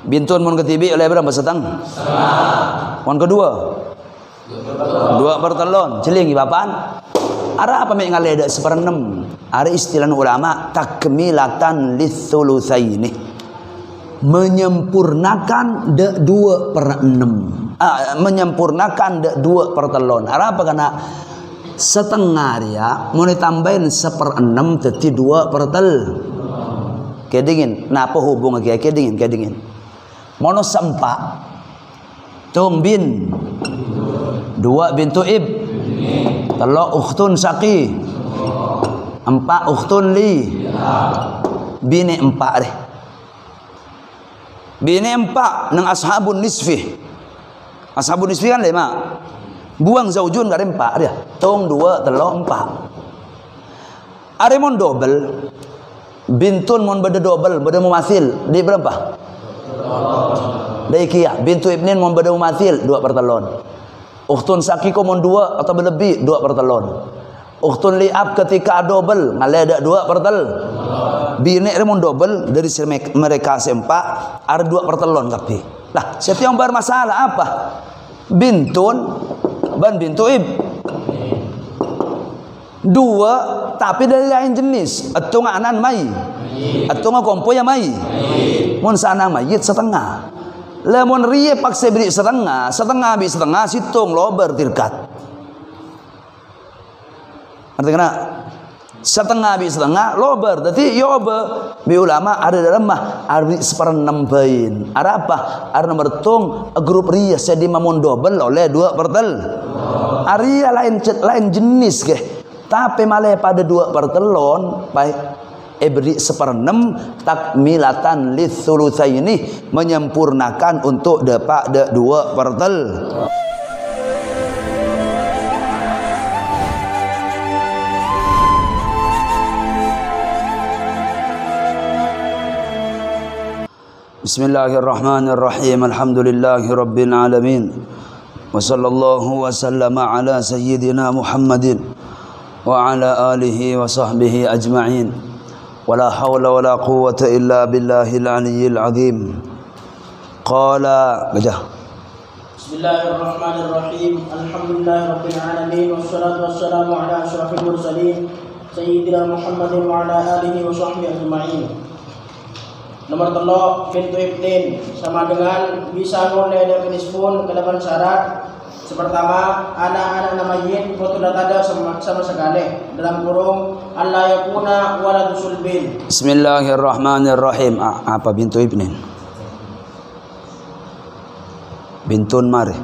Bintun mun ketibi oleh berapa setengah? Mun kedua 2/3 celing bapan. Ara apa mek ngaleda 1/6. Ada istilah ulama takmilatan litsulusaini. Menyempurnakan 2/6. Menyempurnakan 2/3. Ara apa kana setengah dia mau ditambahin 1/6 jadi 2/3. Kedingin, napa hubung lagi kedingin. Mono sempak tung bin 2 bintu ib 3 ukhtun saqi 4 ukhtun li bini 4 deh. Bini 4 nang ashabun nisfi. Ashabun nisfi kan 5. Buang zaujun gak ada 4 dia. Tung 2 3 4. Are mon double. Bintun mon beda double, beda mumathil. Di berapa? Daikia. Bintu ibnin mon beda mumathil 2/3. Ukhtun sakiko mon 2 atau berlebih 2/3. Ukhtun li'ab ketika double ngaleda 2/3. Bini mon double dari mereka sempak ada 2/3 kapi. Lah, setiap yang bermasalah apa? Bintun ban bintu ib 2 tapi dari lain jenis. Atung anan mai. Atung kompo ya mai. Mun sana mayit setengah. Lemon rie paksa beri setengah bi setengah situng lober tirkat. Arti kena setengah bi setengah lober. Jadi yobe bi ulama ada dalam mah arbi 1/6 bain. Ada apa? Ada nomor tung grup ria jadi mamun double oleh 2/3. Aria lain jenis ke. Tapi malah pada 2/3 baik beri 1/6 takmilatan litsulusaini menyempurnakan untuk dapat 2/3. Bismillahirrahmanirrahim. Alhamdulillahi rabbil alamin. Wa sallallahu wa sallama ala sayyidina Muhammadin wa ala alihi wa sahbihi ajma'in. Wala hawla wala quwwata illa billahil aliyyil azim. Qala baca. Bismillahirrahmanirrahim. Alhamdulillahirabbil alamin wassalatu wassalamu ala asyrafil mursalin sayyidina Muhammadin wa ala alihi wa sahbihi ajma'in. Nomor 3 bintu ibnin sama dengan bisa mulai dari nisfun ke depan syarat. Pertama, anak-anak namayin foto ada sama sekali dalam kurung Allah yakuna waladusul bin. Bismillahirrahmanirrahim. Apa bintu ibnin? Bintun mari.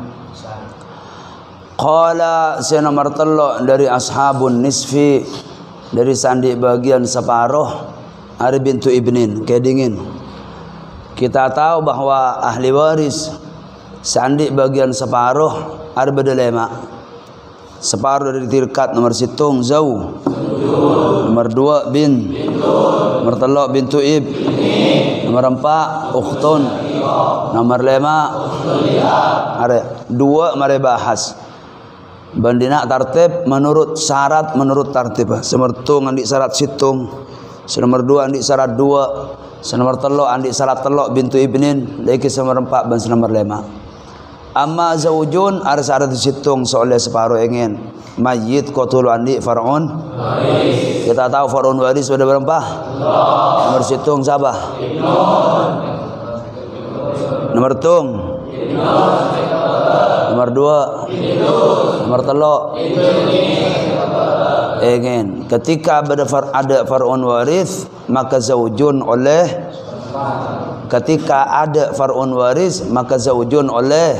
Qala saya nomor 3 dari ashabun nisfi dari sandi bagian separuh ada bintu ibnin kedingin. Kita tahu bahwa ahli waris sandi bagian separuh ada berdelema. Separuh dari tirkat nomor situng zau. Nomor 2 bin. Nomor 3 bintu ib. Nomor 4 ukhtun. Nomor 5 ada 2 mari bahas. Bandina tartib menurut syarat menurut tartib. Semertung andi syarat situng. Nomor 2 andi syarat 2. Nomor 3 andi syarat 3 bintu ibnin. Lagi nomor 4 dan nomor 5. Amma zaujun ada syarat disitung soalnya separuh ingin mayit qatul andi far'un waris. Kita tahu far'un waris sudah berapa? Nomor situng siapa? Nomor tung nomor 2 nomor 3 ingin. Ketika ada far'un waris maka zaujun oleh ketika ada far'un waris maka zaujun oleh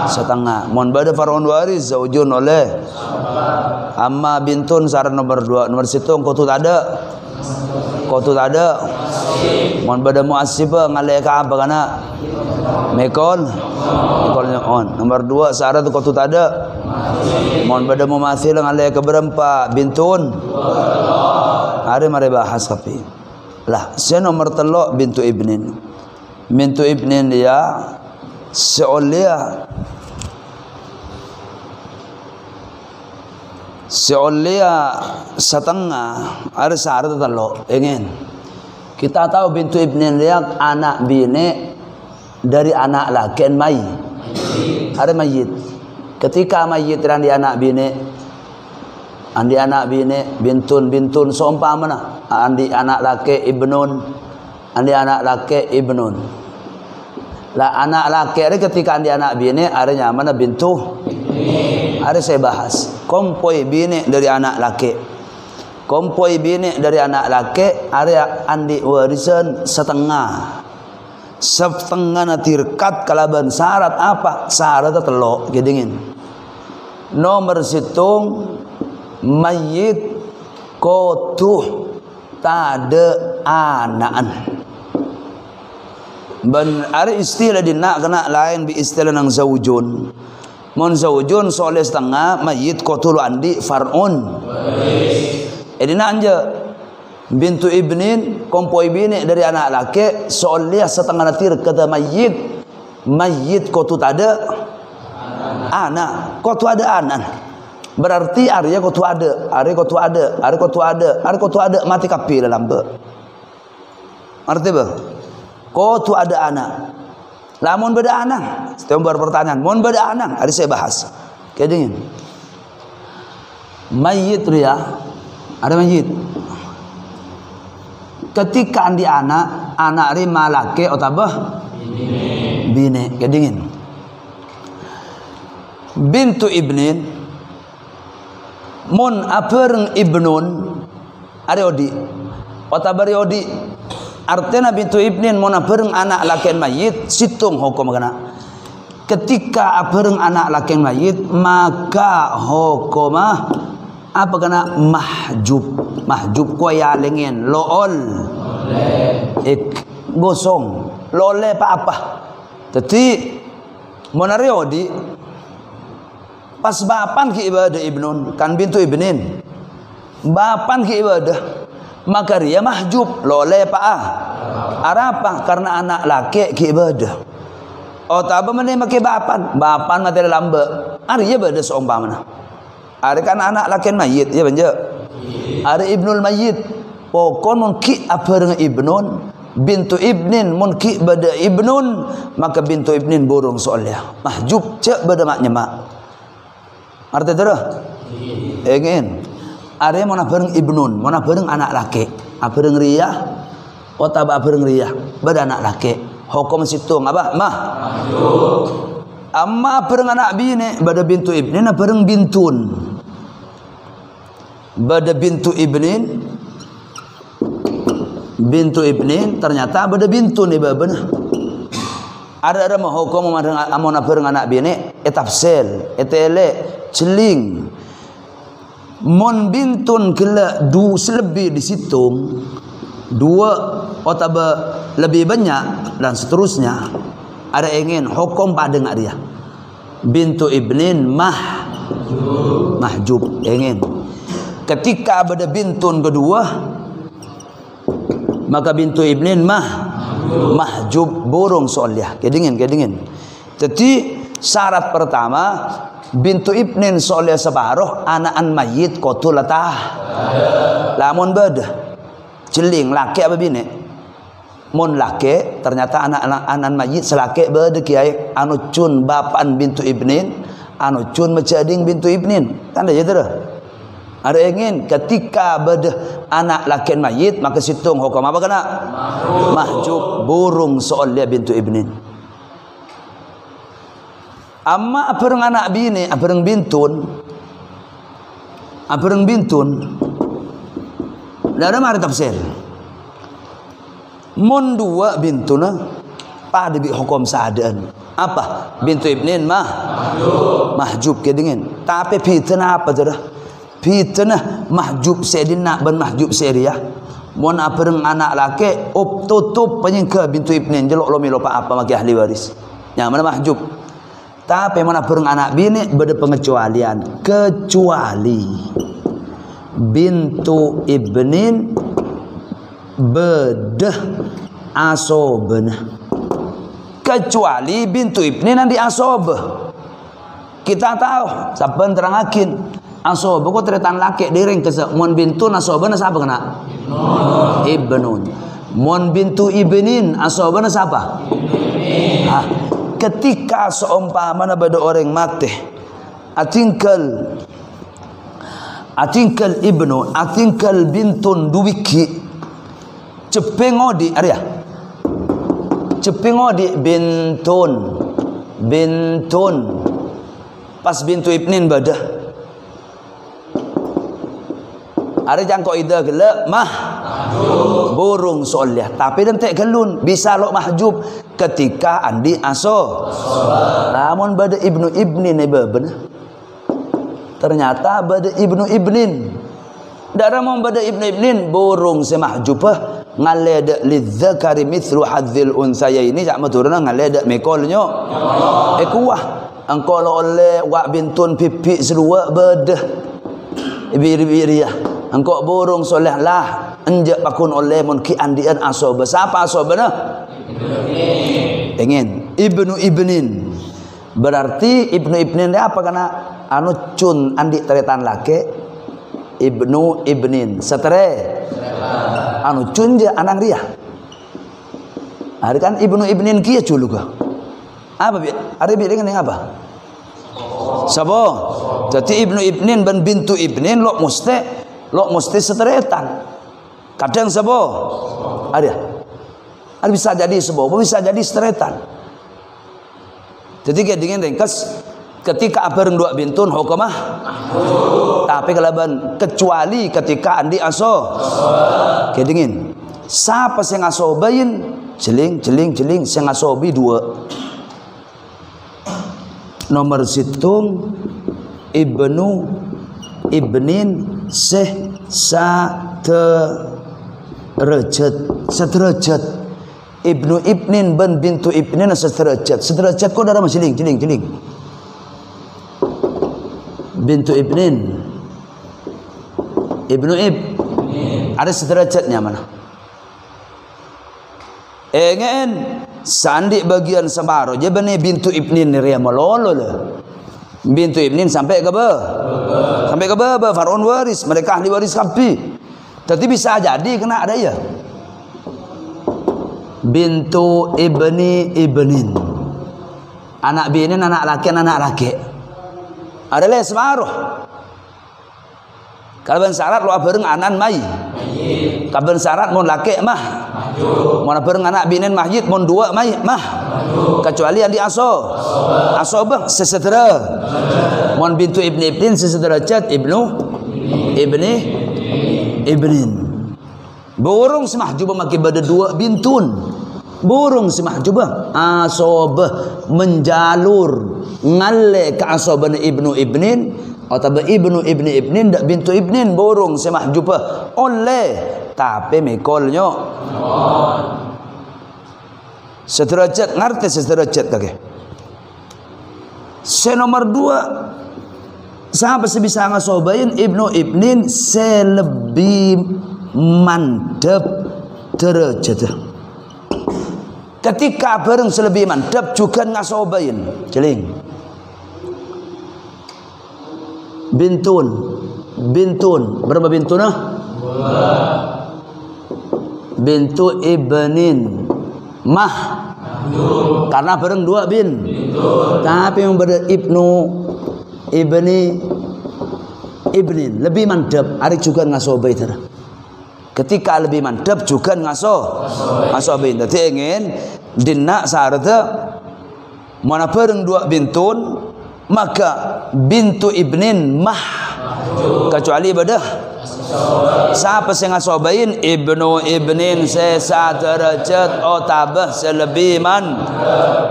setengah. Mon bada far'un waris zaujun oleh amma bintun syarat nomor 2 nomor situng qutut ada mon bada muasibah ngalai ka apa kana mekol on. Nomor 2 syarat qutut ada mon bada mumathil ngalai ka berapa bintun ada mari bahas tapi lah. Saya nomor 3 bintu ibnin. Bintu ibnin dia seolia setengah ada syarat 3 ingin. Kita tahu bintu ibnin dia anak bini dari anak laki mayit. Ada mayit. Ketika mayit dan di anak bini, andi anak bini, bintun seumpamana, andi anak laki ibnun, andi anak laki ibnun. Lah anak laki ada ketika andi anak bini, adanya mana bintu? Ada saya bahas. Kompoi bini dari anak laki. Kompoi bini dari anak laki, ada andi warisan setengah na tirkat kalaban syarat apa? Syarat telok gedingin. Nomor situng mayit kotuh tade anaan. Ben ada istilah dina kena lain bi istilah nang zaujun. Mon zaujun soalnya setengah mayit kotuh andi farun. Edina anja bintu ibnin kompoi bini dari anak laki soalnya setengah natir kata mayit kotu ada anak kotu ada anak berarti Arya kotu ada mati kapi dalam be arti be kotu ada anak lamun beda anak setiap berpertanyaan mon beda anak hari saya bahas kayak dingin mayit Ria ada mayit ketika andi anak rima laki otabah bini kedingin bintu ibnin mun apereng ibnun ada odi otabari odi artinya bintu ibnin mun apereng anak laki mayit situng hukum kana ketika apereng anak laki mayit maka hukumah apa kena mahjub kuaya lengen lool gosong lole apa jadi monario di pas bapan ki ibadah ibnun kan bintu ibnin bapan ki ibadah maka dia mahjub lole arapa karena anak laki ki ibadah otaba mene make bapan materi lambe ari ibadah seumpamana. Ada kan anak laki mayit ya banja. Ada ibnul mayit. Pokon mungki apereng ibnun bintu ibnin mungki bada ibnun maka bintu ibnin burung soalnya. Mahjub cek bada mak nyemak. Arti terus? Ingin. Ada mau apereng ibnun, mau apereng anak laki. Apereng riyah. Otaba apereng riyah. Bada anak laki. Hukum situng apa? Mahjub. Amma apereng anak bini bada bintu ibnin apereng bintun. Bada bintu ibnin ternyata bada bintun iba benar ada mah hukum amon apereng anak bini etafsel etele celing mon bintun kela du selebih disitung dua otaba lebih banyak dan seterusnya ada ingin hukum pada ngak dia bintu ibnin mahjub ingin ketika ada bintun kedua maka bintu ibnin mahjub burung soalnya kedingin jadi syarat pertama bintu ibnin soalnya separuh anak-an mayit kotu latah lamun beda celing laki apa bini mun laki ternyata anak-anak mayit selaki beda kiai anu cun bapan bintu ibnin anu cun macading bintu ibnin kan ada gitu ada ingin ketika beda anak laki mayit maka situng hukum apa kena mahjub burung soalnya bintu ibnin amma apereng anak bini apereng bintun ada mari tafsir mun dua bintuna pada bi hukum seadaan apa bintu ibnin mahjub kedingin tapi fitnah apa dah fitnah mahjub sedina ban mahjub seriah mon apereng anak laki tutup penyengke bintu ibnin jelok lomi lupa apa maki ahli waris yang mana mahjub tapi mana apereng anak bini beda pengecualian kecuali bintu ibnin bedah asobna kecuali bintu ibnin nanti asobah kita tahu saben terangakin asoba kok teretan laki dereng kese mun bintun asobana siapa kena ibnun Mon bintu ibnin asobana siapa? Ketika seumpamana bada orang mati atingkal ibnu atingkal bintun duwiki cepengodi area cepengodi bintun pas bintu ibnin bada ada jangkau ida gela burung soleh tapi dan tak kelun bisa lo mahjub ketika andi aso namun bada ibnu ibnin benar ternyata bada ibnu ibnin darah mau bada ibnu ibnin burung semahjubah ngaleda lidzakari mithlu hadzil unsayaini jak maturna ngaleda mekolnyo kuah engko oleh wa bintun pipi serua bada ibiriya engkau burung soleh lah enjak pakun oleh mun ki andian asoba siapa asobana ingin ibnu ibnin berarti ibnu ibnin apa kana anu cun andi teretan lake ibnu ibnin setere anu cun je anang ria hari kan ibnu ibnin kia culu ka apa bi hari bi dengan apa sabo jadi ibnu ibnin ban bintu ibnin lo mesti seteretan kadang sabo ada bisa jadi sabo bisa jadi seteretan jadi kayak dingin ringkas ketika bareng dua bintun hukumah tapi kalaban kecuali ketika andi aso kayak dingin siapa sing asobain jeling sing asobi dua nomor situng ibnu ibnin sederajat ibnu ibnin ban bintu ibnin sederajat kok darah jeling bintu ibnin ibnu ada sederajatnya mana engen sandi bagian semaro je bani bintu ibnin ria malolo lah bintu ibnin sampai ke Faraun waris mereka ahli waris kapi tapi bisa jadi kena ada ya bintu ibnin anak binin anak laki adalah semaruh kalau syarat lo bareng anan mai kalau syarat mon laki mah mau bareng anak binin mahjid mon dua mai mah kecuali yang di asobah sesetera mon bintu ibnin sesederajat ibnin burung semahjubah maki bada dua bintun burung semahjubah asobah menjalur ngalle ke asobah ibnu ibnin atau ibnu ibnin dak bintu ibnin burung semahjubah oleh tapi mikolnya sederajat ngerti sederajat kage nomor 2 siapa sebisa ngasobain ibnu ibnin selebih mandap derajat ketika bareng selebih mandap juga ngasobain jeling bintun berapa bintun bintu ibnin mah karena bareng dua tapi yang ber ibnu ibnin lebih mantap ada juga ngasobai tera ketika lebih mantap juga ngasobai jadi ingin dina sarata mana bareng dua bintun maka bintu ibnin mah kecuali ibadah siapa sing ngasobain ibnu ibnin sesa derajat tabah selebih man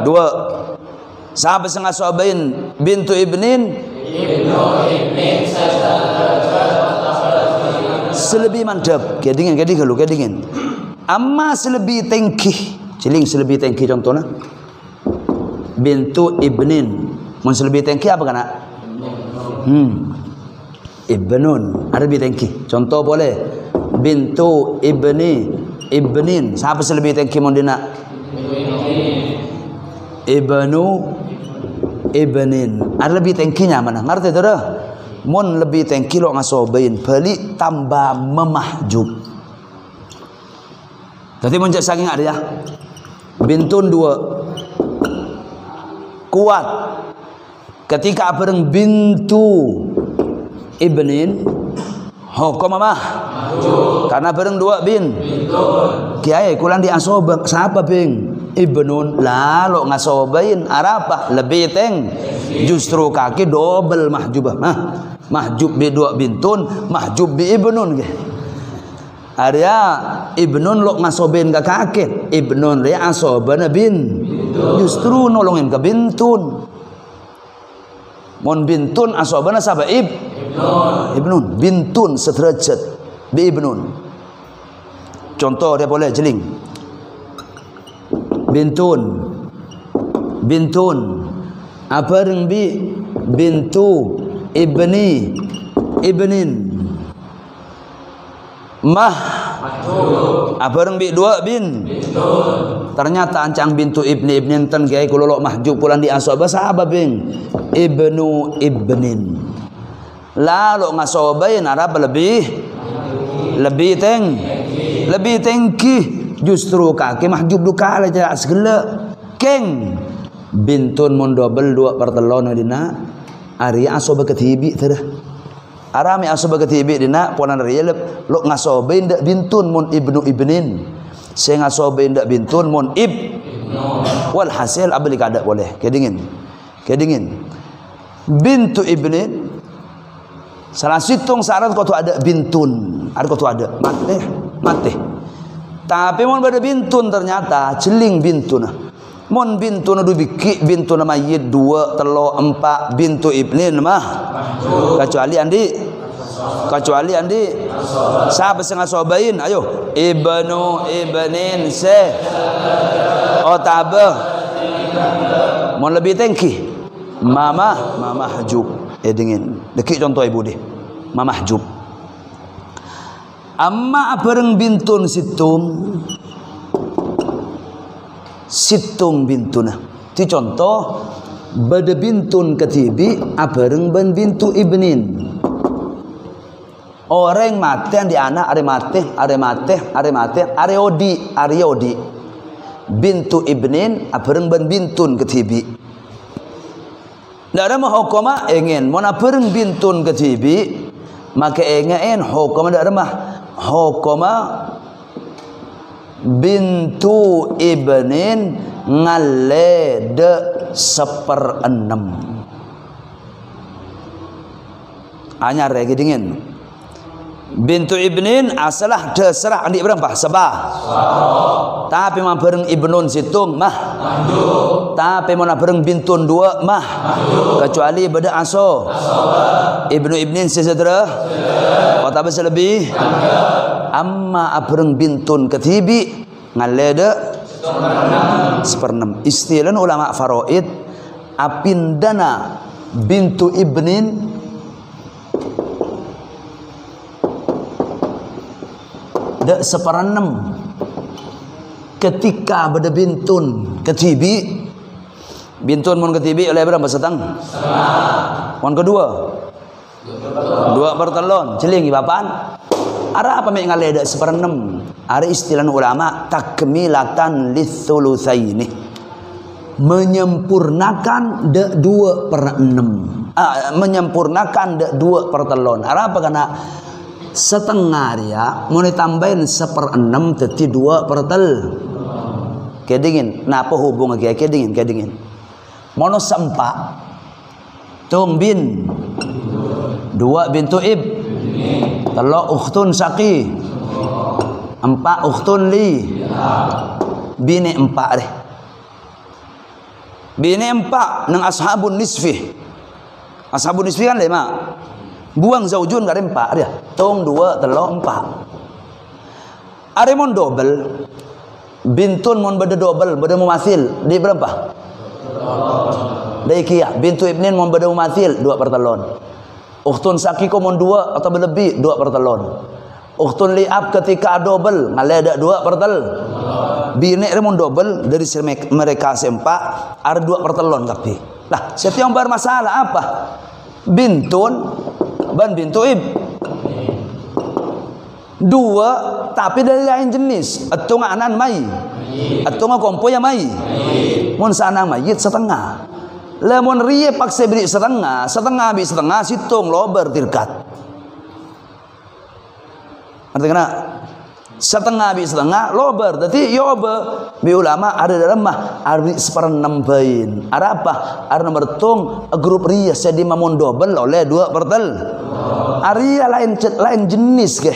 2 siapa sing ngasobain bintu ibnin sesa derajat selebih mantap kayak dingin amma selebih tengkih ciling selebih tengkih contohnya bintu ibnin mun selebih tengkih apa kana ibnun ada lebih tengki contoh boleh bintu ibnin siapa selebih tengki mondina ibnu ibnin ada lebih tengkinya mana ngerti tu dah mon lebih tengki lo ngasobain beli tambah memahjub Jadi muncul saking ada ya. Bintun 2 kuat. Ketika abareng bintu ibnin hukum mah karena bareng 2 bintun. Kiai kulang diasobak siapa bing? Ibnun lalu ngasobain arapa lebih teng justru kaki double mahjubah mahjub bi 2 bintun mahjub bi ibnun ge area ibnun lo ngasobain ke kaki ibnun dia asobana bin justru nolongin ke bintun mon bintun asobana saba ibnun bintun sederajat bi ibnun. Contoh dia boleh jeling bintun abareng bi bintu ibnin mah abareng bi 2 bintun. Ternyata ancang bintu ibnin ten kiai kulolok mahjub pulang di asobah sahabat bing ibnu ibnin lalu ngasobain arab lebih tengki justru kaki mahjub duka aja segala keng bintun mon double 2 pertelon dina ari asoba ketibi teh arami asoba ketibi dina ponan rielep lo ngasobain dak bintun mon ibnu ibnin saya ngasobain dak bintun mon wal hasil abli kada boleh kedingin bintu ibnin salah situng syarat kau tu ada bintun ada kau tu ada mati tapi mon pada bintun ternyata celing bintun. Mon bintun adu biki bintun mayit 2 3 4 bintu ibnin mah kecuali andi siapa sing ngasobain ayo ibnu ibnin se otabah mon lebih tengki mama mahjub dingin deki contoh ibu deh mama mahjub. Amma abareng bintun situng bintuna. Ti contoh bade bintun ketibi abareng ban bintu ibnin. Orang mate di anak are odi. Bintu ibnin abareng ban bintun ketibi. Ndak ada mah hukuma ingin mun abareng bintun ketibi maka ingin hukuma ndak ada mah hukuma bintu ibnin ngalede 1/6 anyar lagi dingin bintu ibnin asalah deserah adik berapa sabah tapi mah bareng ibnun situng mah tapi mana bareng bintun 2 mah kecuali beda aso ibnu ibnin sesedra atau selebih amma abreng bintun ketibi ngalede 1/6 istilah ulama faraid apindana bintu ibnin de 1/6 ketika beda bintun ketibi bintun mun ketibi oleh berapa setang mon kedua 2 pertelon celing bapan ara apa mek ngaleda 1/6 ada istilah ulama takmilatan litsulusaini menyempurnakan de 2/6 menyempurnakan de 2 pertelon ara apa kana setengah dia mau ditambahin 1/6 teti 2 pertel kedingin napa hubung lagi kedingin mono sempak tung bin 2 bintu ib telok ukhtun saki 4 ukhtun li bini 4 deh bini 4 nang ashabun nisfi kan 5 buang zaujun gak ada 4 dia tung 2 telok 4 are mon double bintun mon beda double beda mumasil di berapa dari kia bintu ibnin mon beda mumasil 2 pertelon ukhtun sakiko mon 2 atau lebih 2 pertelon ukhtun liab ketika double ngaleda 2 pertel bini mon double dari mereka sempak ada 2 pertelon tapi lah setiap bermasalah apa bintun ban bintu ib Dua tapi dari lain jenis. Atau anan mai. Atau kompo yang mai. Mun sana mayit setengah. Lemon rie paksa beri setengah, setengah bi setengah situng lober tirkat. Arti kena setengah bi setengah lober. Jadi yobe bi ulama ada dalam mah arbi seperenam bain. Ada apa? Ada nomor tung grup ria jadi mamun double oleh 2 pertel. Aria lain jenis ke.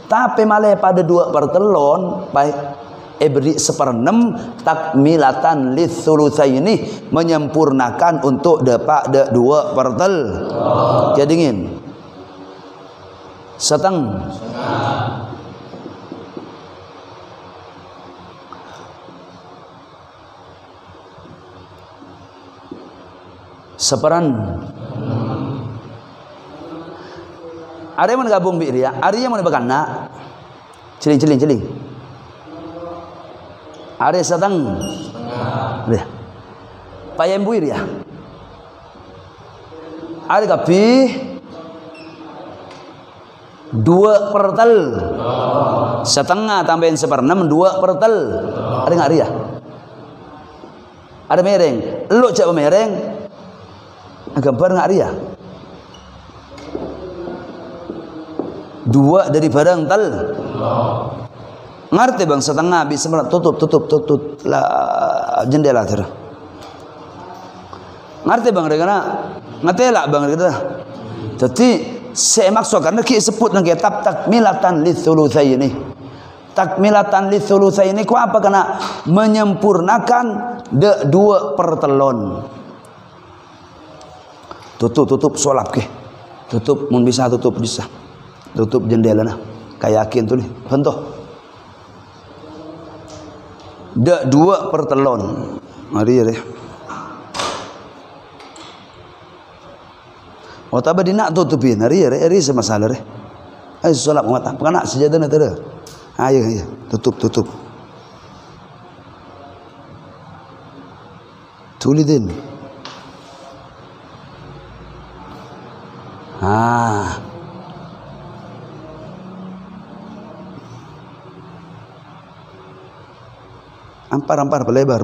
Tapi malah pada 2 pertelon baik beri seperenam takmilatan litsulusaini menyempurnakan untuk dapat 2 pertel. Jadi dingin. Setengah. Seperan. Ada yang menggabung bi dia, ada yang menebakan nak. Celing. Ada setengah. Dia. Payem buir ya. Ada kapi 2 pertel. Setengah tambahin seperenam 2 pertel. Ada nggak dia? Ada mereng. Lu cak mereng. Gambar nggak dia? 2 dari barang tel. Ngerti bang setengah bisa tutup lah jendela ter. Ngerti bang regana ngerti lah bang regana. Jadi saya maksud karena kita sebut nang kitab takmilatan litsulusaini. Takmilatan litsulusaini ku apa karena menyempurnakan 2 pertelon. Tutup solap ke. Tutup mun bisa tutup bisa. Tutup jendela nah. Kayak yakin tuh nih. Bentuk. 2 pertelon. Mari ya deh. Oh tapi nak tutupin. Hari ya hari semasalah deh. Ayo solat mata. Kena sejadah nanti deh. Ayo tutup. Tulidin. Ampar pelebar.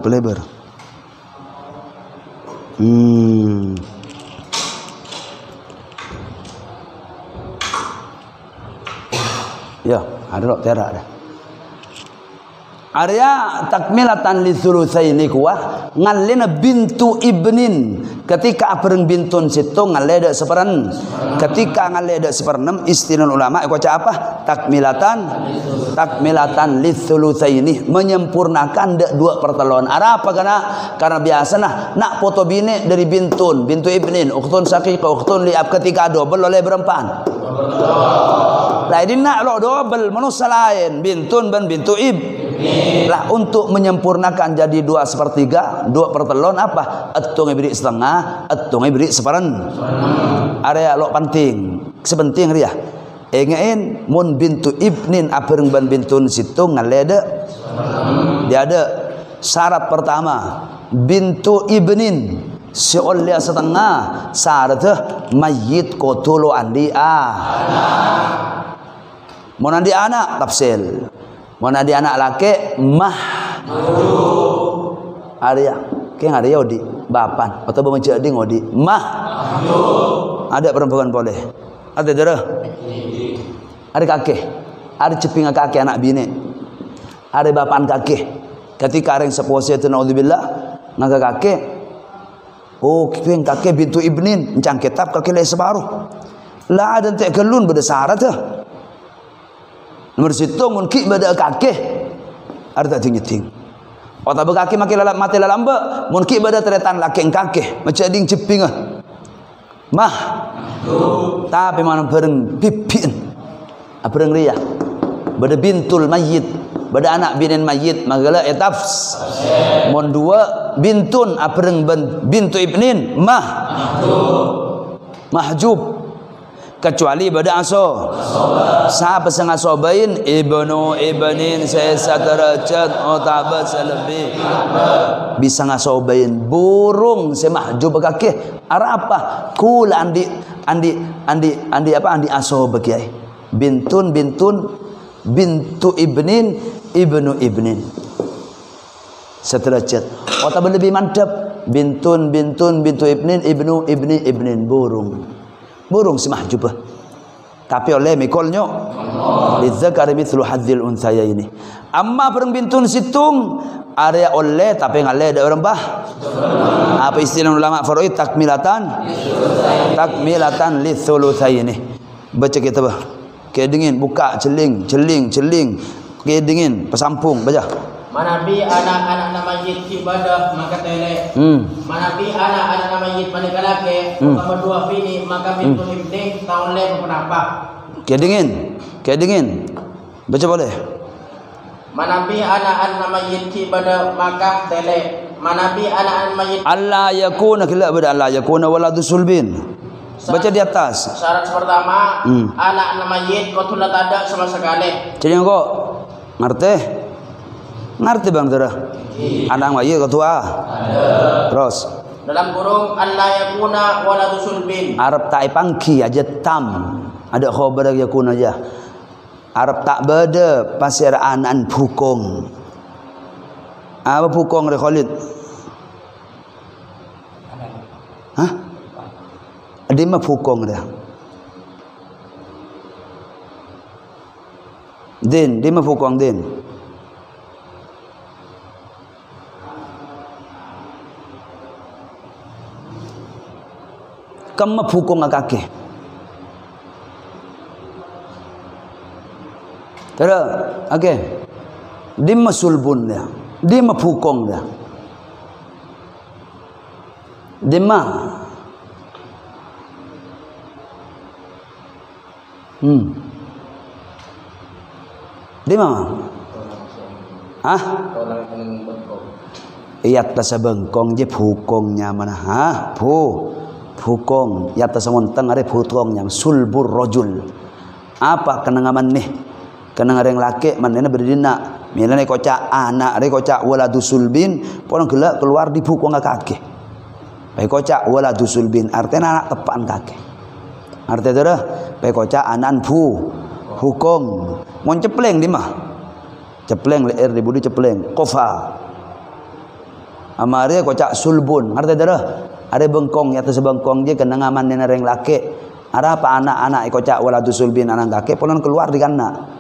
Ya, ada rok terak dah. Arya takmilatan litsulusaini kuah ngalena bintu ibnin ketika apereng bintun situ ngaleda seperan ketika ngaleda seperenam istilah ulama baca apa takmilatan litsulusaini menyempurnakan 2 pertelon. Apa karena biasa nak foto bini dari bintu ibnin ukhtun syaqiqah ukhtun liab ketika double oleh berempat. Lah ini nak lo double manusia lain bintun dan bintu lah untuk menyempurnakan jadi 2/3 2 pertelon apa atau beri setengah atau beri separan area lo penting sepenting dia engain mun bintu ibnin apereng ban bintun situ ngaleda dia ada syarat pertama bintu ibnin seolah setengah syarat mayit kotulu andi mun andi anak tafsil mana di anak laki Arya keng Arya odi bapan atau bemecading odi ada perempuan boleh ada darah ada kakek ada ceping kakek anak bini ada bapan kakek ketika orang sepuasnya itu naudzubillah naga kakek keng kakek bintu ibnin encang kitab kakek leh separuh lah ada tak kelun berdasar tu nomor situ mungkin pada kakek ada ting. Otak berkaki makin lalap mati lalamba mungkin pada teretan laki kakek macam ding ceping tapi mana bereng pipin bereng ria pada bintul mayit pada anak binin mayit magala etafs mon 2 bintun bereng bintu ibnin mahjub kecuali pada aso siapa sang asobain ibnu ibnin sesa derajat otabat selebih bisa ngasobain burung semahjub kaki apa kula andi aso bagiai bintun bintu ibnin, ibnu ibnin. Sederajat. Oh tak lebih mantap. Bintun, bintun, bintu ibnin, ibnu ibni, ibnin. Burung si mahjubah. Tapi oleh mikolnya lidzakari mithlu hadzil unthayaini. Amma perang bintun situng area oleh tapi ngale ada orang bah. Apa istilah ulama faraid takmilatan litsulusaini. Baca kita bah. Kayak dingin buka celing. Kayak dingin pesampung baca. Manabi anak-anak mayit ibadah maka tele. Manabi anak-anak mayit pada laki maka berdua bini maka bintu ibni tahun le kenapa? Kayak dingin. Baca boleh. Manabi anak-anak mayit ibadah maka tele. Manabi anak-anak mayit Allah yakuna kila beda Allah yakuna waladu sulbin. Baca di atas. Syarat pertama anak-anak mayit kau tidak ada sama sekali. Jadi kok ngerti bang Tera? Anak mayit ketua. Terus dalam kurung Allah yakuna waladu sulbin. Arab tak pangki aja tam. Ada khabar yakuna aja. Arab tak beda pasir anan pukong. Apa pukong re Khalid? Hah? Dia mah pukong dah. Din, dia mah pukong din. Kamu pukong kaki. Tera, okey. Dia mah sulbun dia. Dia mah pukong dia. Dia mah Dia mah hah? Iyat ta sa bengkong je pukongnya mana ha? Pukong yat ta sa montang are pukongnya sulbur rajul. Apa kenangaman nih? Kenang areng laki manena berdina. Milane kocak anak re kocak waladu sulbin porang gelak keluar di pukong kaki. Baik kocak waladu sulbin artinya anak tepan kaki. Artinya dah baik kocak anan hukum mon cepleng di mah. Cepleng leer di budi cepleng kofa. Amare kocak sulbun artinya dah ada bengkong ya sebengkong je kenang aman nena reng laki. Ada apa anak-anak kocak waladu sulbin anak kaki porang keluar di kana.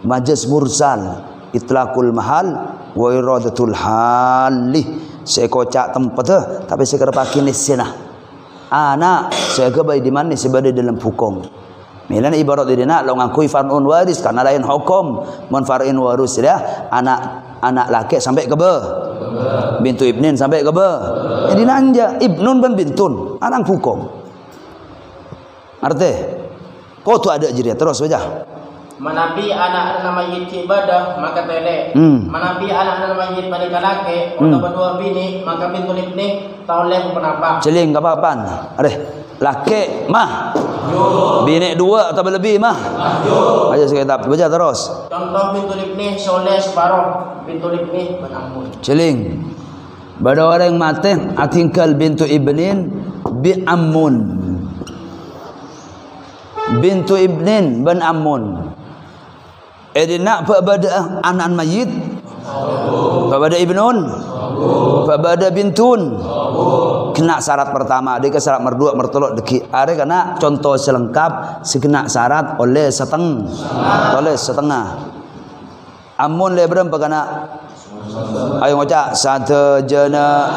Majaz mursal itlaqul mahal wa iradatul halih sekocak tempat tapi sekar pakin senah anak segabai di mana sebada dalam hukum milana ibarat dina lo ngakui far'un waris karena lain hukum mun far'in waris dia anak laki sampai ke bintu ibnin sampai ke jadi nanja ibnun ban bintun anak hukum arti kau tu ada jadi terus saja. Manabi anak-anak mayit ibadah maka tele. Manabi anak-anak mayit pada laki atau berdua bini maka bintu ibni tahun le kenapa? Celing kapan? Areh laki mah. Bini dua atau lebih mah. Aja sekitar baca terus. Contoh bintu ibni soleh separuh bintu ibni benamun. Celing. Bada orang mati atingkal bintu ibnin bi ammun. Bintu ibnin bin ammun. Nak pada anak mayit, pada ibnun, pada bintun. Kena syarat pertama, dia ke syarat merdua mertolok deki. Ada kena contoh selengkap, sekena syarat oleh setengah. Amun le berapa kena? Ayo ngocak satu jana.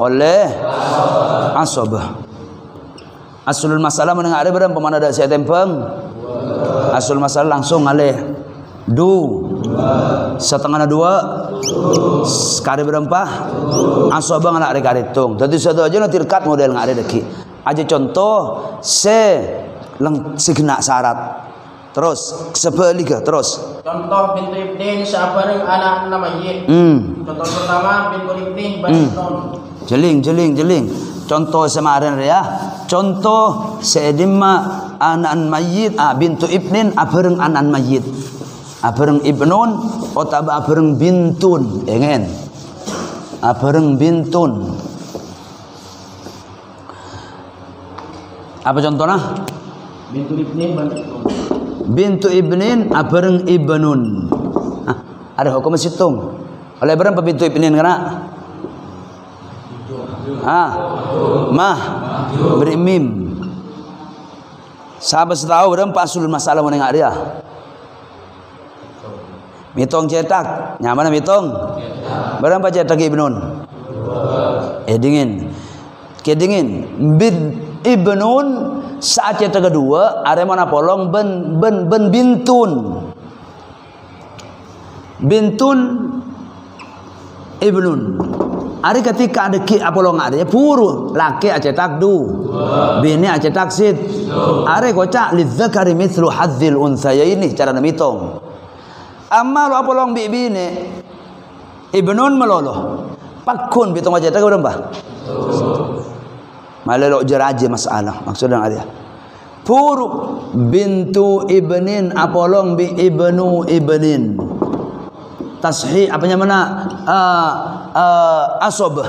Oleh asabah. Aslul masalah menengah ada berapa mana ada saya tempeng. Aslul masalah langsung alih setengah dua sekali berapa asabah nggak ada kari tung. Jadi satu aja nanti tirkat model nggak ada deki. Aja contoh sekena syarat. Terus sebalik terus. Contoh bintu ibnin sabareng anak mayit. Contoh pertama bintu ibnin banun. Jeling. Contoh semarin ya. Contoh sedima anak mayit bintu ibnin abareng anak mayit. Abareng ibnun atau abareng bintun. Engen. Abareng bintun. Apa contohnya? Bintu ibnin Bintu ibnin abareng ibnun. Ada hukum situng. Oleh berapa bintu ibnin kena? Mah beri mim. Sahabat setahu berapa asul masalah mau nengak dia? Mitong cetak, nyaman mitong. Berapa cetak ibnun? Dingin. Kedingin. Ibnun saat cetak kedua, ada mana polong ben bintun. Bintun ibnun. Ada ketika ada ki apolong ada puru laki cetak du, bini cetak sid. Ada kocak lidzakari mithlu hadzil unthayaini cara namitong. Amma lo apolong bini ibnun melolo. Pakun bitong cetak berapa? Malelok jeraje masalah maksudnya ada. Puru bintu ibnin apolong bi ibnu ibnin. Tashih apanya mana asob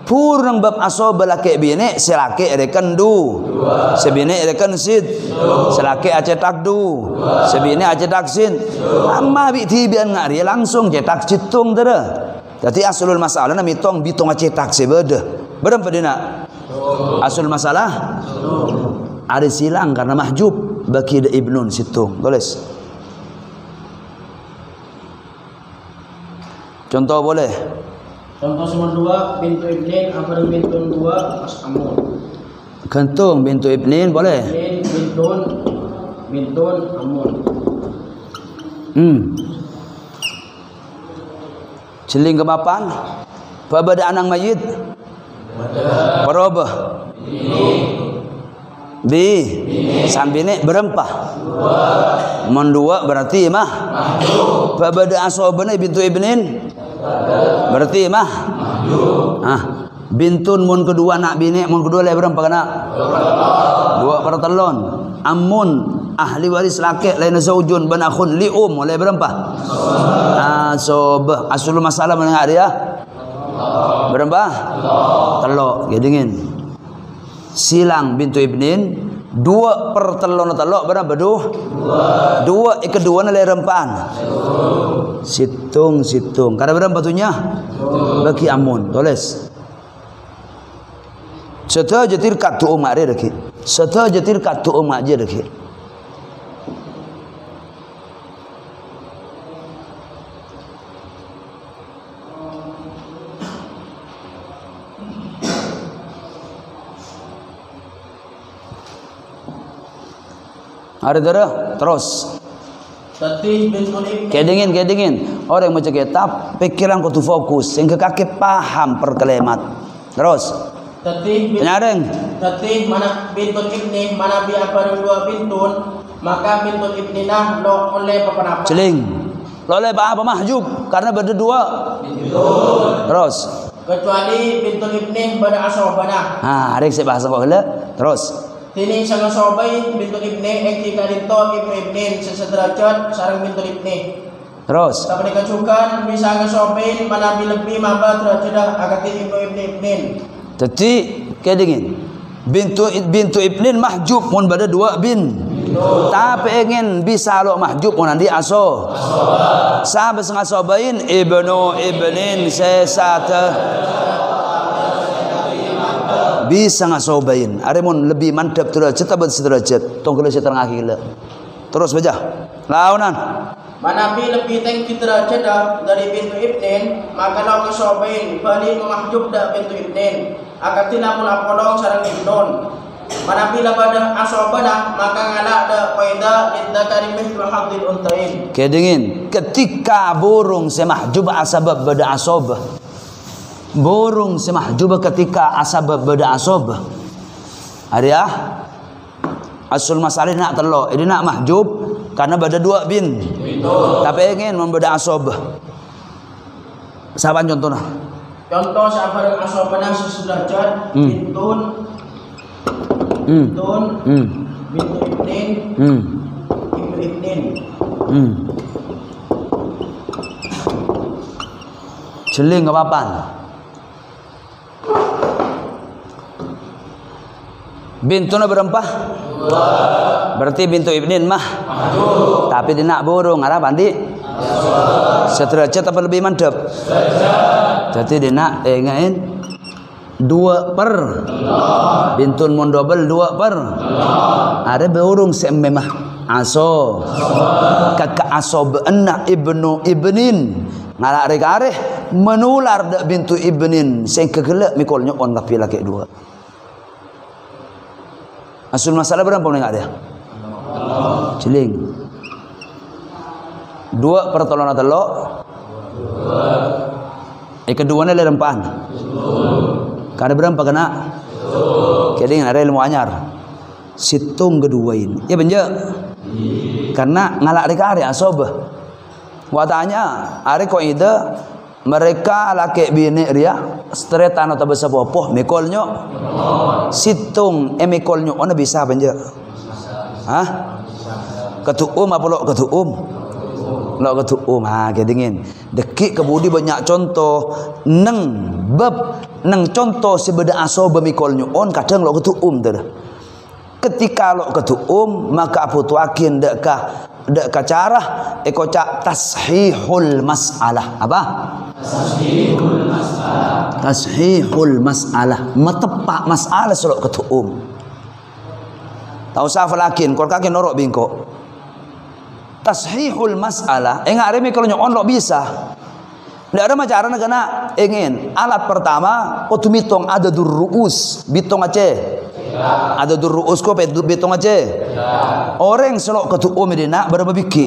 purang bab asob laki bini selaki rekan du sebini rekan sid selaki cetak du sebini cetak sid amma bi tibian ngari langsung cetak citung dera. Jadi asulul masalah na mitong bitong cetak sebeda berapa dina asul masalah ada silang karena mahjub baki da ibnun situng tulis. Contoh boleh. Contoh nomor 2 bintu ibnin abareng bintun 2 amun. Gantung bintu ibnin boleh. Bintun amun. Celing kepapan? Babada anang mayit? Parobah. Bi. Sambine berempah. Mendua berarti mah. Babada asobana bintu ibnin? Berarti mah. Bintun mun kedua nak bini mun kedua le berapa kena? 2 pertelon. Amun ahli waris laki lain zaujun ban akhun li le berapa? Asobah. Asul masalah menengah dia? Berapa? Telok. Gedingin. Silang bintu ibnin 2 pertelon telok berapa? 2 kedua le rempaan. Situng. Kada berapa batunya? Bagi amun. Tulis. Seta jetir kat tu umat dia deki. Seta jetir kat tu umat je deki. Ada darah terus. Tatih bintu ibnin. Kedingin. Orang yang baca kitab pikiran kau tu fokus, sehingga kaki paham perkalimat. Terus. Tatih mana bintu ibnin mana bi abareng 2 bintun maka bintu ibninah lo oleh papanapa. Celing. Lo oleh apa mahjub karena berdua. Bintun. Terus. Kecuali bintu ibnin pada asobana. Ada yang bahasa kau hele. Terus. Tini sang sobai bintu ibni ekti kadito ibnin sesederajat sarang bintu ibni. Terus. Tapi dikacukan bisa ngesobain mana lebih maba derajat agati ibnin. Jadi kedingin. Bintu ibnin mahjub mun pada 2 bin. Tapi ingin bisa lo mahjub mun nanti aso. Sahabat sengasobain ibnu ibnin sesata. Bisa ngasobain. Are mun lebih mantap derajat atau sederajat. Tong kalau saya tengah gila. Terus baca. Launan. Manapi lebih tinggi derajat dari bintu ibnin, maka lo ngasobain bali memahjub dah bintu ibnin. Akatina mun apolong sareng ibnun. Manapi labada asobana maka ngalak da qaida lidzakari mithlu hadzil untain. Kedingin. Ketika burung semahjub asbab bada asobah. Burung semahjubah ketika asabah beda asobah. Ada asul masalah nak telok. Ini nak mahjub karena beda 2 bin. Tapi ingin membeda asobah. Sahabat contohnya. Contoh sahabat asobana sesederajat bintun. Bintu ibnin. Ibnu ibnin. Celing kepapan? Bintuna berapa? Berarti bintu ibnin mah tapi dia nak burung arah bandi sederajat apa lebih mantap? Jadi dia nak ngain 2 per bintun mon double 2 per ada burung sememah aso kakak aso beena ibnu ibnin ngalak areh menular dak bintu ibnin sing kegelak mikolnya on kapi laki 2. Asul masalah berapa menengah dia? Ciling 2 per tolong telok keduanya le rempahan kada berapa kena keding ada ilmu anyar situng keduain ya benje karena ngalak reka are asobah watanya are ko ide mereka laki bini dia stretan atau besar popoh mikolnya situng mikolnya ona bisa benje hah ketuum apa lo ketuum lo ketuum kedingin dekik kebudi banyak contoh neng bab neng contoh sebeda aso bemikolnya on kadang lo ketuum tu ketika lo ketuum maka apa tuakin dek cara ekocak tashihul masalah apa tashihul masalah metepak masalah selok ketuum tahu sah falakin kor kakin norok bingko tashihul masalah enggak ada kalau nyon lo bisa tidak ada macam kena ingin alat pertama kau tumitong ada durus bitong aceh ada durus ko bitong aceh orang selok ketuum medina berapa biki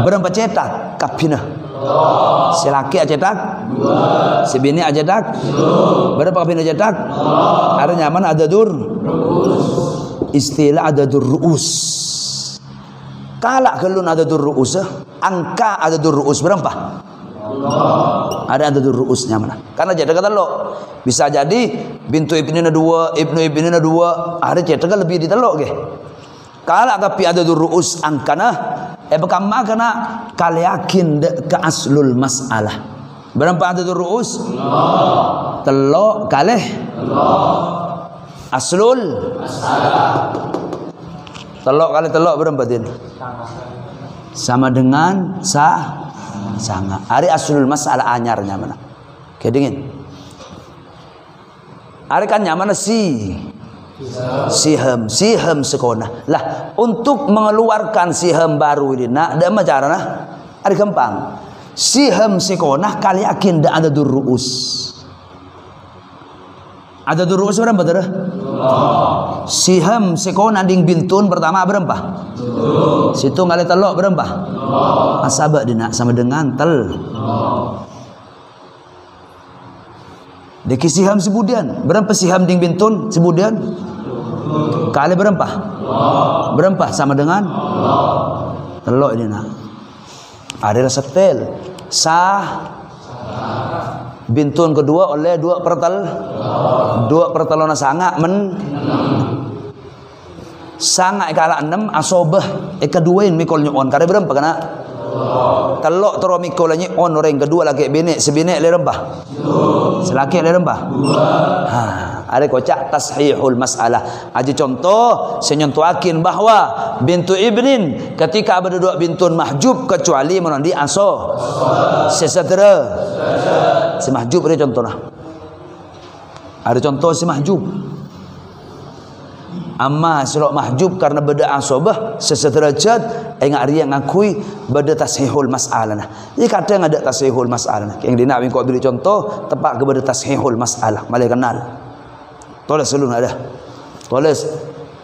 berapa cetak kapina si laki aja cetak si bini aja cetak berapa kapina cetak ada nyaman ada dur istilah ada durus kalak kelun ada durus angka ada durus berapa ada durusnya mana karena jadi kata lo bisa jadi bintu ibnina 2 ibnu ibnina 2 ada cetak lebih di telok ke kalak tapi ada durus angkana bekam makna kal yakin ke aslul masalah berapa ada durus telok kalih aslul telok kali telok berapa din sama dengan sangat hari aslul masalah anyarnya mana kedingin hari kan nyaman siham sekonah lah untuk mengeluarkan siham baru ini nak ada macam mana hari gampang siham sekonah kali yakin dak ada durus berapa dah siham sekonah ding bintun pertama berapa situ kali telok berapa asabak dina sama dengan tel deki siham sebudian berapa siham ding bintun sebudian kali berapa sama dengan telok ini nak ada rasa tel sah bintun kedua oleh 2 pertelona sangat sangat kala 6 asobah keduain mikolnya on kada berapa kena telok tero mikolnya on orang kedua lagi bini sebini le rembah selaki le rembah ada kocak tashihul masalah aja contoh senyontoakin bahwa bintu ibnin ketika ada 2 bintun mahjub kecuali menandi aso sesetera si mahjub ada contohnya ada contoh si mahjub amma selok mahjub karena beda asobah sesederajat enggak dia ngakui beda tashihul masalah nah jadi kadang ada tashihul masalah yang dina kau beri contoh tepat ke beda tashihul masalah malai kenal tulis dulu ada tulis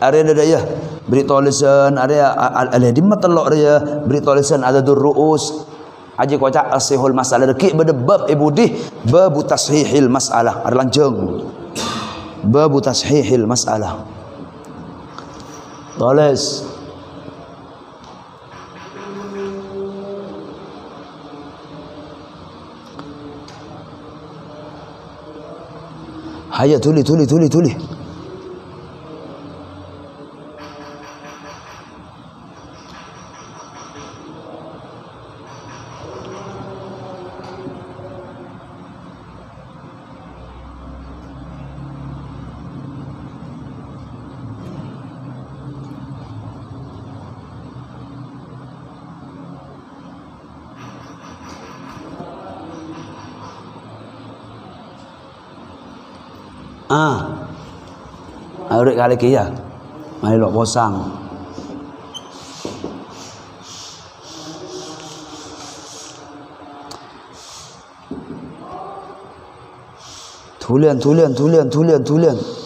ada ya beri tulisan ada di mata telok dia beri tulisan ada durus aja kocak tashihul masalah deki beda bab ibudi bab tashihil masalah ada lanjeng bab tashihil masalah tulis hayya tuli Arik kali kia. Mai lok posang. Tulian.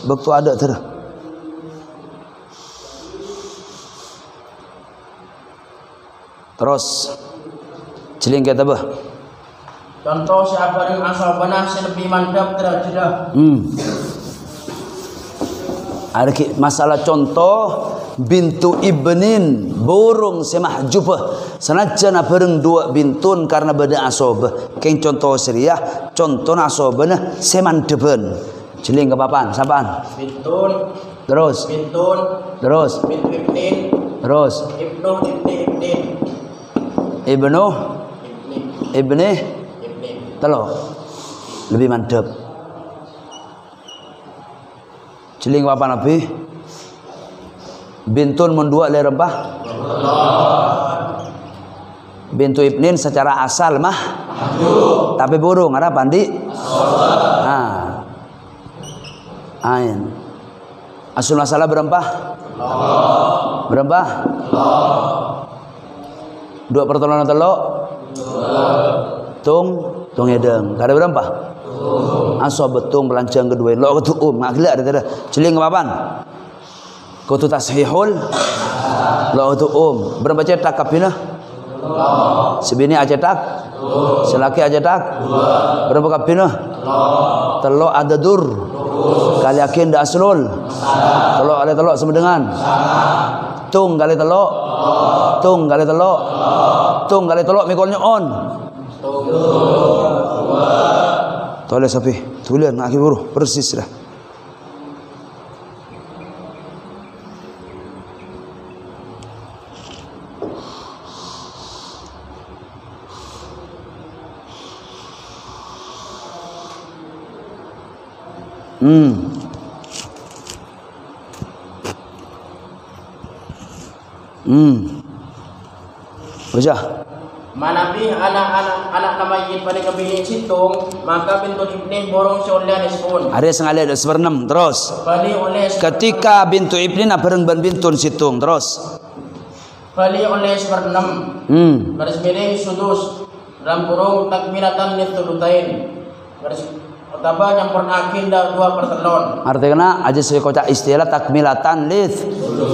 Waktu ada terus. Terus celing kata apa? Contoh siapa yang asal benar lebih mantap terjedah. Ada masalah contoh bintu ibnin burung semahjubah senajan bareng dua bintun karena beda asobah. Keng contoh seriah contoh asobahna semandeben. Celing ke papan sapaan? Bintun. Terus. Bintun. Terus. Bintu ibnin. Terus. Ibni. Telo. Lebih mantap. Celing ke papan api? Bintun mendua le rempah. Bintu ibnin secara asal mah tapi burung ada pandi. Ain. Asul masalah berempah? Berempah? Dua pertolongan telok? Tung edeng. Kada berempah? Aso betung belancang kedua. Lo ketu ngak gila ada. Celing ke papan? Kutu tashihul lo tu berapa cetak kapina? Sebini aja cetak, selaki aja cetak. Berapa kapina? Telok ada dur. Kali yakin dah aslul. Telok ada telok sama dengan tung kali telok. Tung kali telok. Tung kali telok mikolnya on. Toleh sapi. Tulian nak buru persis dah. Baca. Manabi anak mayit pada kebihin situng maka bintu ibnin borong seolah respon. Ada sengaja ada seperenam terus. Ketika bintu ibnin bareng ban bintun situng terus. Bali oleh seperenam. Garis miring sudus dalam kurung takmilatan nitulutain. Garis pertama yang pernah akinda 2/3. Artinya aja saya kocak istilah takmilatan lith.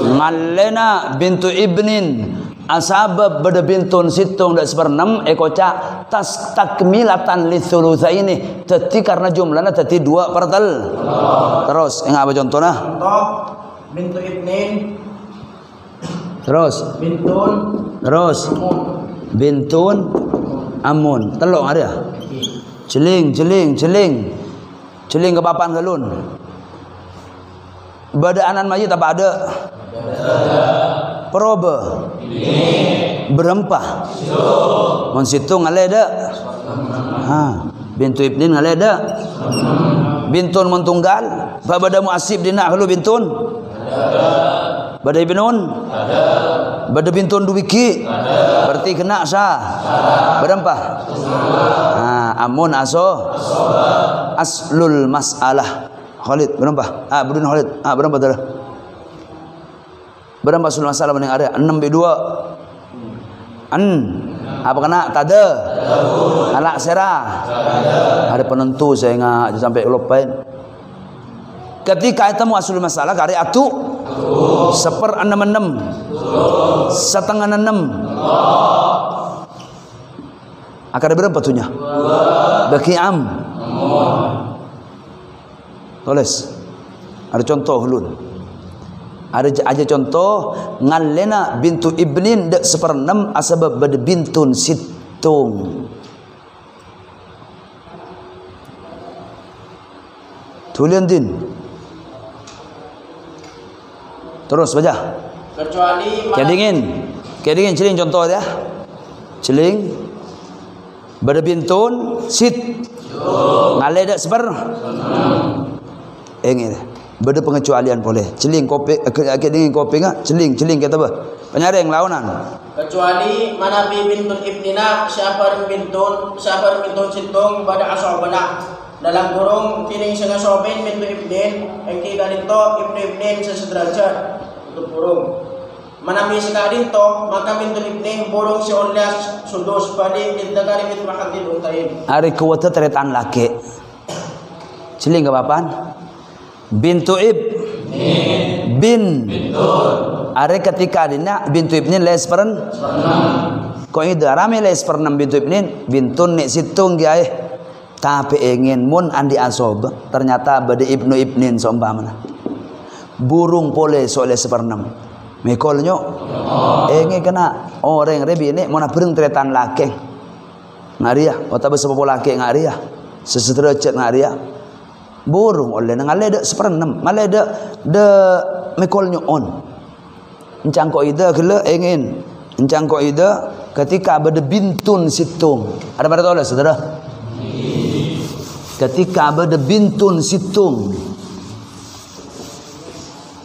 Ngalena bintu ibnin asabab beda bintun situng dak seperenam kocak tas takmilatan lithulutsaini tadi karena jumlahnya tadi 2/3. Terus apa contohnya? Contoh bintu ibnin. Terus bintun. Terus bintun amun. Telok ada. Celing ke papan galun. Badaanan mayit apa ada? Peroba. Berempah. Mun situng ngale ada. Bintu ibnin ngale ada. Bintun mun tunggal. Bada muasib dina halu bintun. Bada ibnun. Bada bintun duwiki. Berarti kena sah. Berempah. Amun aslul mas'alah. Khalid berapa? Budun Khalid. Berapa dah? Berapa aslul masalah yang ada? 6/2. Apa kena? Tada. Alak serah. Ada penentu saya enggak sampai lupain. Ketika itu aslul masalah kari atu 1/6. 1/6. Akan ada berapa tuhnya? Baki'am. Tulis. Ada contoh ulun. Ada aja contoh ngalena bintu ibnin dak 1/6 asbab bad bintun situng. Tulian din. Terus baca. Kecuali Kedingin celing contoh dia. Celing bada bintun sit ngale dak seper engin bada pengecualian boleh celing kopi kedingin kopi ngak celing kata apa penyareng launan kecuali manabi bintun ibnina siapa bintun situng pada asal benak dalam kurung tining sanga sobin bintu ibnin engki kadinto ibnu ibnin sesederajat tutup kurung manami sekadin to maka bintu ibnin burung seolas sudus badi didagari mit mahadin utain ari kuwata teretan laki ciling kapapan bintu bin are ketika dina bintu ibnin les peren kok itu rame les pernam bintu ibnin bintun nek situng giai tapi ingin mun andi asob ternyata bade ibnu ibnin seumpamana burung pole soalnya sepernam mekolnya ingin kena orang rebi ini mana bereng tretan laki ngaria atau besepopo laki ngaria sesederajat ngaria burung oleh ngale de sepernam ngale de mekolnya on encang ko ida gele ingin encang ko ida ketika bade bintun situng ada pada tahu lah saudara ketika bade bintun situng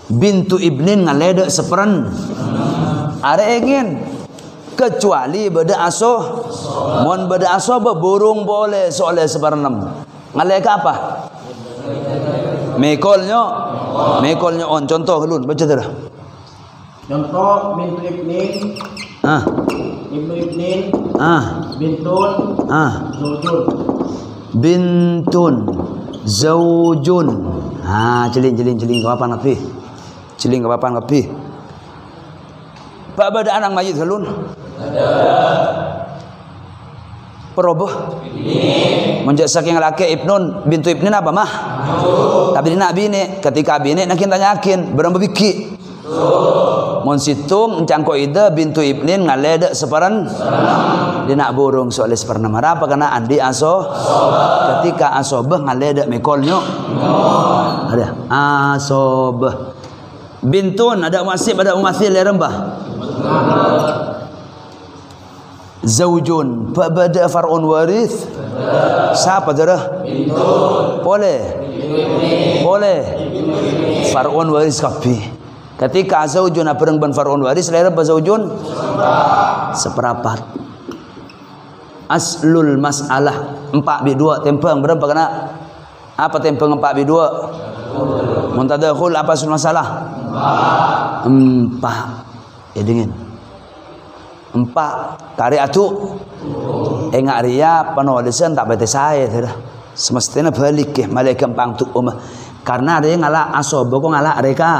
bintu ibnin ngalede seperen ada ingin kecuali bade asoh mon bade asoh burung boleh soalnya seperenem ngaleka apa mekolnya on contoh lun baca dah contoh bintu ibnin ibnu ibnin bintun zaujun celing kapan api ciling kapan api pak bada anak mayit halun ada peroboh menjak saking laki ibnun bintu ibnin apa mah tapi nak bini ketika bini nak tanyakin berapa biki mon situng encang ko ida bintu ibnin ngalede separen dina burung soalnya seperna marah apa karena andi asoh ketika asobah ngalede mekolnya ada asobah bintun ada umasil ya rembah zaujun bada far'un warith siapa darah boleh far'un waris kapi ketika zaujun apereng ban far'un waris lera ba zaujun seperapat aslul masalah 4B2 tempeng berapa kena apa tempeng 4B2 muntadakhul apa aslul masalah 4 ya dingin 4 kari atu engak ria panulisan tak bete saya dah semestinya balik ke malaikat pangtuk karena ada yang ngalak asob kok ngalak mereka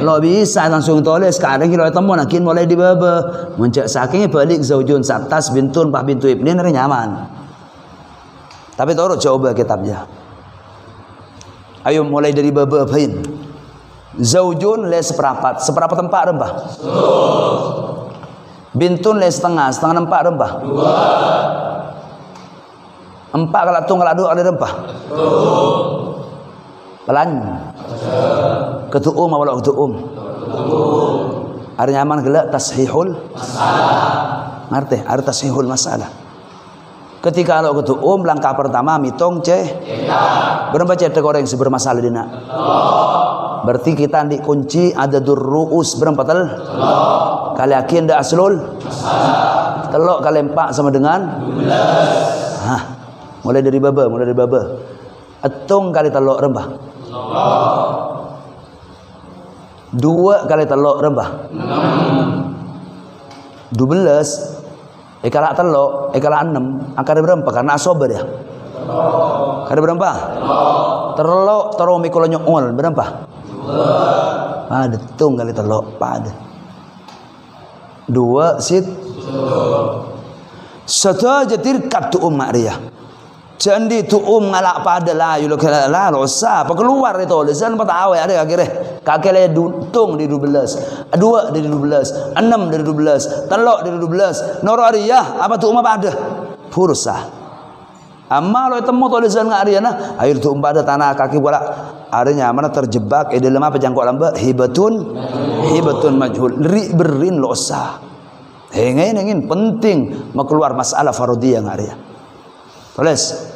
lo bisa langsung tulis kadang kita temu nakin mulai dibaba mencak sakingnya balik zaujun satas bintun pak bintu ibnin nyaman tapi tahu coba kitabnya ayo mulai dari baba apain zaujun le seperapat tempat rembah bintun le setengah tempat rembah 4 kalau tung kalau 2 ada rembah pelan ketuum awal ketuum ada nyaman gelak tashihul masalah ngerti ada tashihul masalah ketika kalau ketuum langkah pertama mitong berapa cetek orang yang bermasalah dina berarti kita dikunci ada durruus berapa tel kali yakin dah aslul telok kali 4 sama dengan 12 mulai dari baba etung kali telok rembah 2 kali telok rembah 12 kalak telok kalak 6 akar berapa karena asober ya kada berapa telok taro mikolo nyol berapa pada tung kali telok pada 2 sit satu jetir kat tu ria Candi tu ngalak pada lah yulo kala la rosa apa keluar itu lisan apa tahu ada akhirnya kakek tung di 12 2 dari 12 6 dari 12 telok dari 12 norariyah apa tu pada fursa amma lo temu tulisan ngariana air tu pada tanah kaki bola adanya mana terjebak dalam apa jangkau lamba hibatun majhul berin losa ingin penting mau keluar masalah fardhiyah ngaria tulis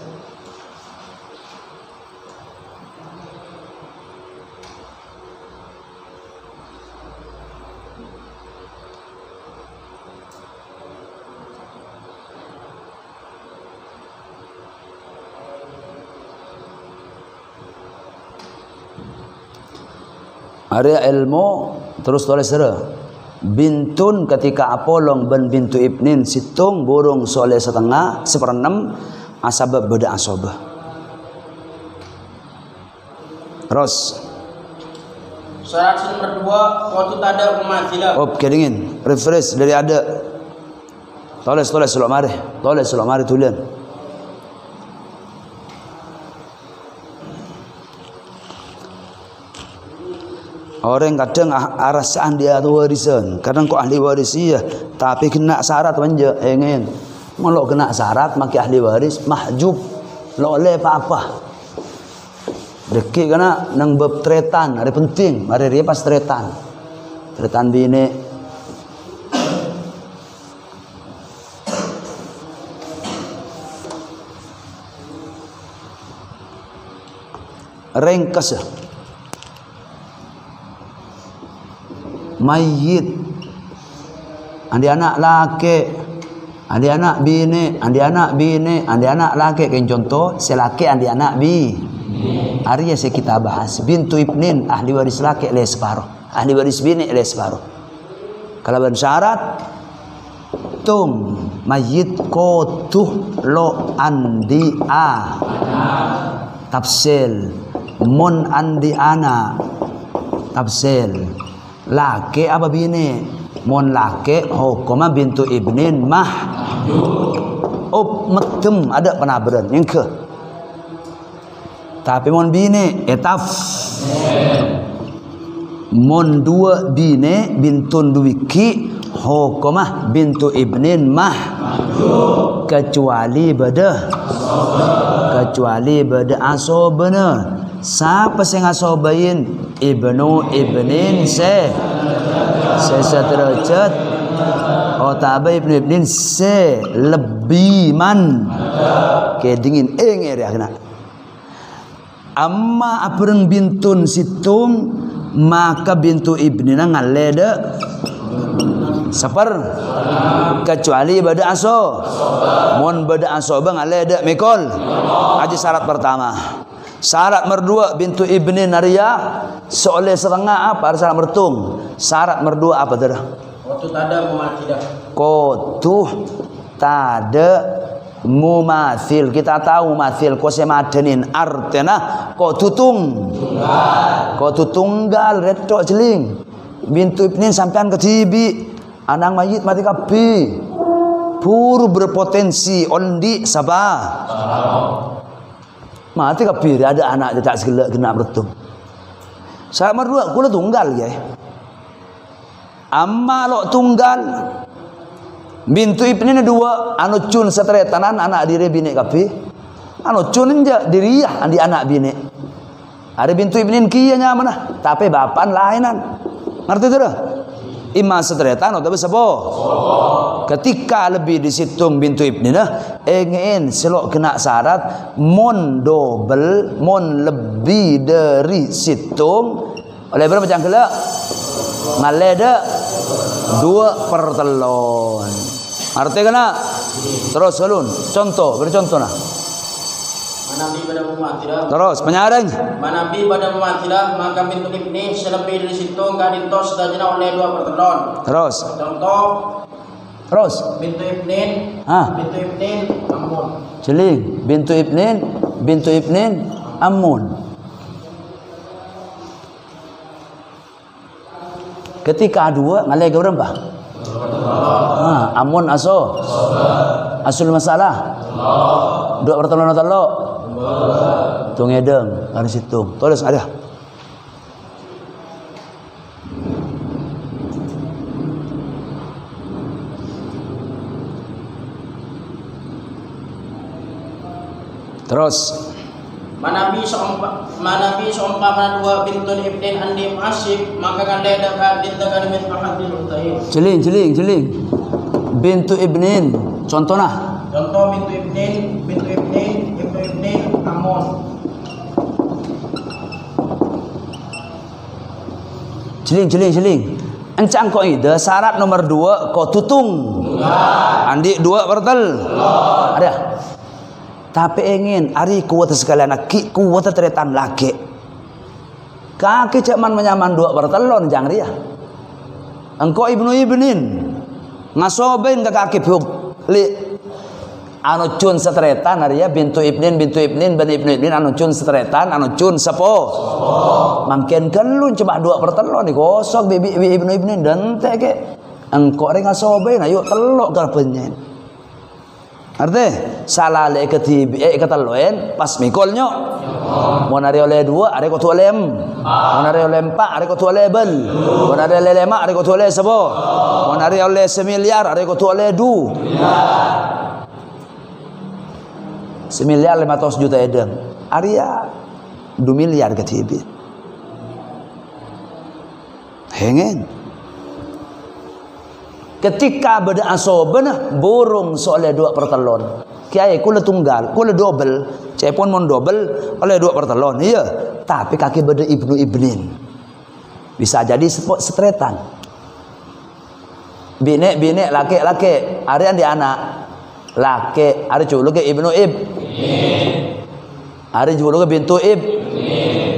Area ilmu terus tulis sera. Bintun ketika apolong ben bintu ibnin situng burung soleh setengah seperenam asabab beda asobah. Terus syarat nomor 2 waktu tada pemathilah. Oke dingin refresh dari ada. Tulis suluk mari. Tulis suluk mari tulian. Orang kadang arasaan dia tu warisan. Kadang kok ahli waris iya, tapi kena syarat manja ingin. Kalau kena syarat maki ahli waris mahjub. Lo oleh apa-apa. Deki kena nang bab tretan, ada penting. Mari dia pas tretan. Tretan bini. Ringkas ya. Mayit andi anak laki, andi anak bini, andi anak bini, andi anak laki. Kayak contoh selaki andi anak bi. Hari ya kita bahas bintu ibnin ahli waris laki le separuh, ahli waris bini le separuh. Kalau bersyarat tum mayit kotuh lo andi a tafsil mun andi ana tafsil. Laki apa bini? Mon laki hukuma bintu ibnin mah. Metem ada penabaran yang ke. Tapi mon bini etaf. Mon dua bini bintun duwiki hukuma bintu ibnin mah. Kecuali beda asobana. Siapa yang asobain? Ibnu ibnin sederajat. Oh tabai ibnu ibnin lebih man. Kayak dingin ya kena. Amma apreng bintun situng maka bintu ibnina ngaleda sapar kecuali bada aso. Mon bada aso bang ngaleda mikol. Aja syarat pertama. Syarat merdua bintu ibni naria seoleh serengah apa syarat mertung. Syarat merdua apa dah? Waktu tada mumathilah. Kotuh tada mumathil. Kita tahu mumathil ko semadenin artena ko tutung. Ko tutunggal retok jeling. Bintu ibni sampean ketibi anang mayit mati kapi. Puru berpotensi ondi sabah. Mati kapir ada anak dia tak segala kena bertung. Saya berdua kula tunggal ya. Amma lo tunggal bintu ibni dua anu cun setretanan anak diri bini kapi. Anu cun inja diriah andi anak bini. Ada bintu ibni kieu nya mana? Tapi bapan lainan. Ngerti tu dah? Ima setretan atau sabo. Ketika lebih disitung bintu ibni nah ingin selok kena syarat mon double mon lebih dari situng oleh berapa macam kala ngaleda 2/3. Arti kena terus ulun contoh bercontoh nah. Manabi pada mumathilah. Terus penyaring. Manabi pada mumathilah maka bintu ibni selebih dari situng kadinto sedajana oleh 2/3. Terus. Contoh. Terus. Bintu ibnin. Bintu ibnin amun. Jeling. Bintu ibnin amun. Ketika dua ngalai ke berapa? Amun aso. Asul masalah. 2/3. Tung edeng harus hitung. Tulis ada. Terus Manabi seumpama dua bintun ibnin andi asib maka ngaleda kadintakan min mahadil utahin. Jeling. Bintu ibnin contohna. Contoh bintu ibnin amun. Jeling. Encang kok ide syarat nomor 2 kok tutung. Andi 2/3. Ada. Tapi ingin ari kuat sekalian aki kuat teretan laki. Kaki cek man menyaman dua pertelon jang ria. Engkau ibnu ibnin ngasobain ke kaki hub li anu cun setretan ria bintu ibnin bani ibnu ibnin anu cun setretan anu cun sepo. Mangken kelun coba dua pertelon ni kosok bibi ibnu ibnin dan teh ke engkau ring ngasobain ayo telok garpenyen. Artinya salah le keteloen pas mikolnya. Mau nari oleh dua, ada kau oleh mau nari oleh empat, ada kau oleh bel. Mau nari oleh lima, ada kau oleh sebo. Mau nari oleh semiliar, ada kau oleh du. Semiliar 500 juta edeng. Arya 2 miliar ke tibi. Hengen. Ketika beda asobena burung soalnya 2 pertelon. Kiai kula tunggal, kula double, cepon mon double oleh 2 pertelon. Iya, tapi kaki beda ibnu ibnin. Bisa jadi setretan. Bine laki, arian di anak. Laki, ari culu ke ibnu ib. Ari culu ke bintu ib.